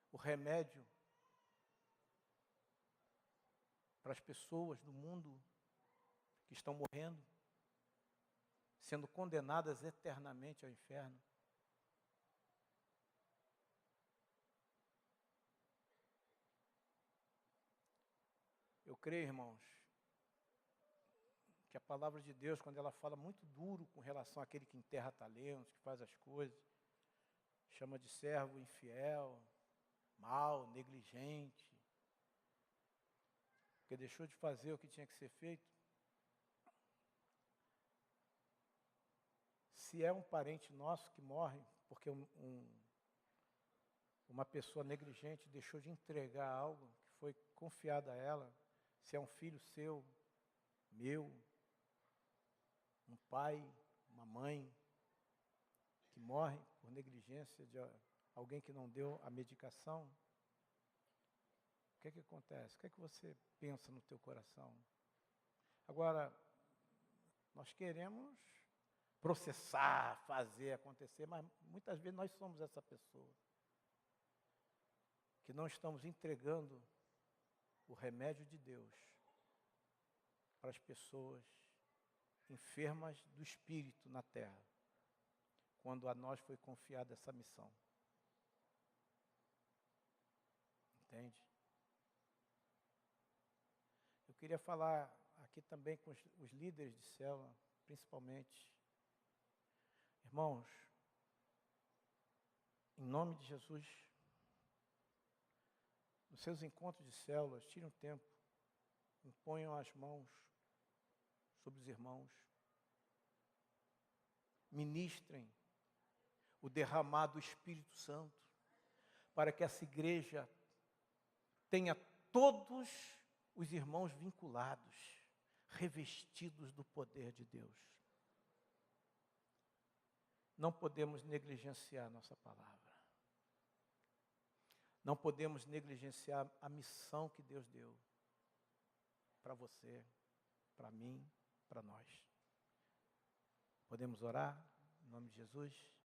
o remédio para as pessoas do mundo que estão morrendo, sendo condenadas eternamente ao inferno? Eu creio, irmãos, que a palavra de Deus, quando ela fala muito duro com relação àquele que enterra talentos, que faz as coisas, chama de servo infiel, mau, negligente, porque deixou de fazer o que tinha que ser feito, se é um parente nosso que morre, porque uma pessoa negligente deixou de entregar algo que foi confiado a ela, se é um filho seu, meu, um pai, uma mãe, que morre por negligência de alguém que não deu a medicação, o que é que acontece? O que é que você pensa no teu coração? Agora, nós queremos processar, fazer acontecer, mas muitas vezes nós somos essa pessoa que não estamos entregando o remédio de Deus para as pessoas enfermas do espírito na terra, quando a nós foi confiada essa missão. Entende? Eu queria falar aqui também com os líderes de célula, principalmente. Irmãos, em nome de Jesus, nos seus encontros de células, tirem um tempo, imponham as mãos sobre os irmãos, ministrem o derramar do Espírito Santo, para que essa igreja tenha todos os irmãos vinculados, revestidos do poder de Deus. Não podemos negligenciar nossa palavra. Não podemos negligenciar a missão que Deus deu para você, para mim, para nós. Podemos orar em nome de Jesus?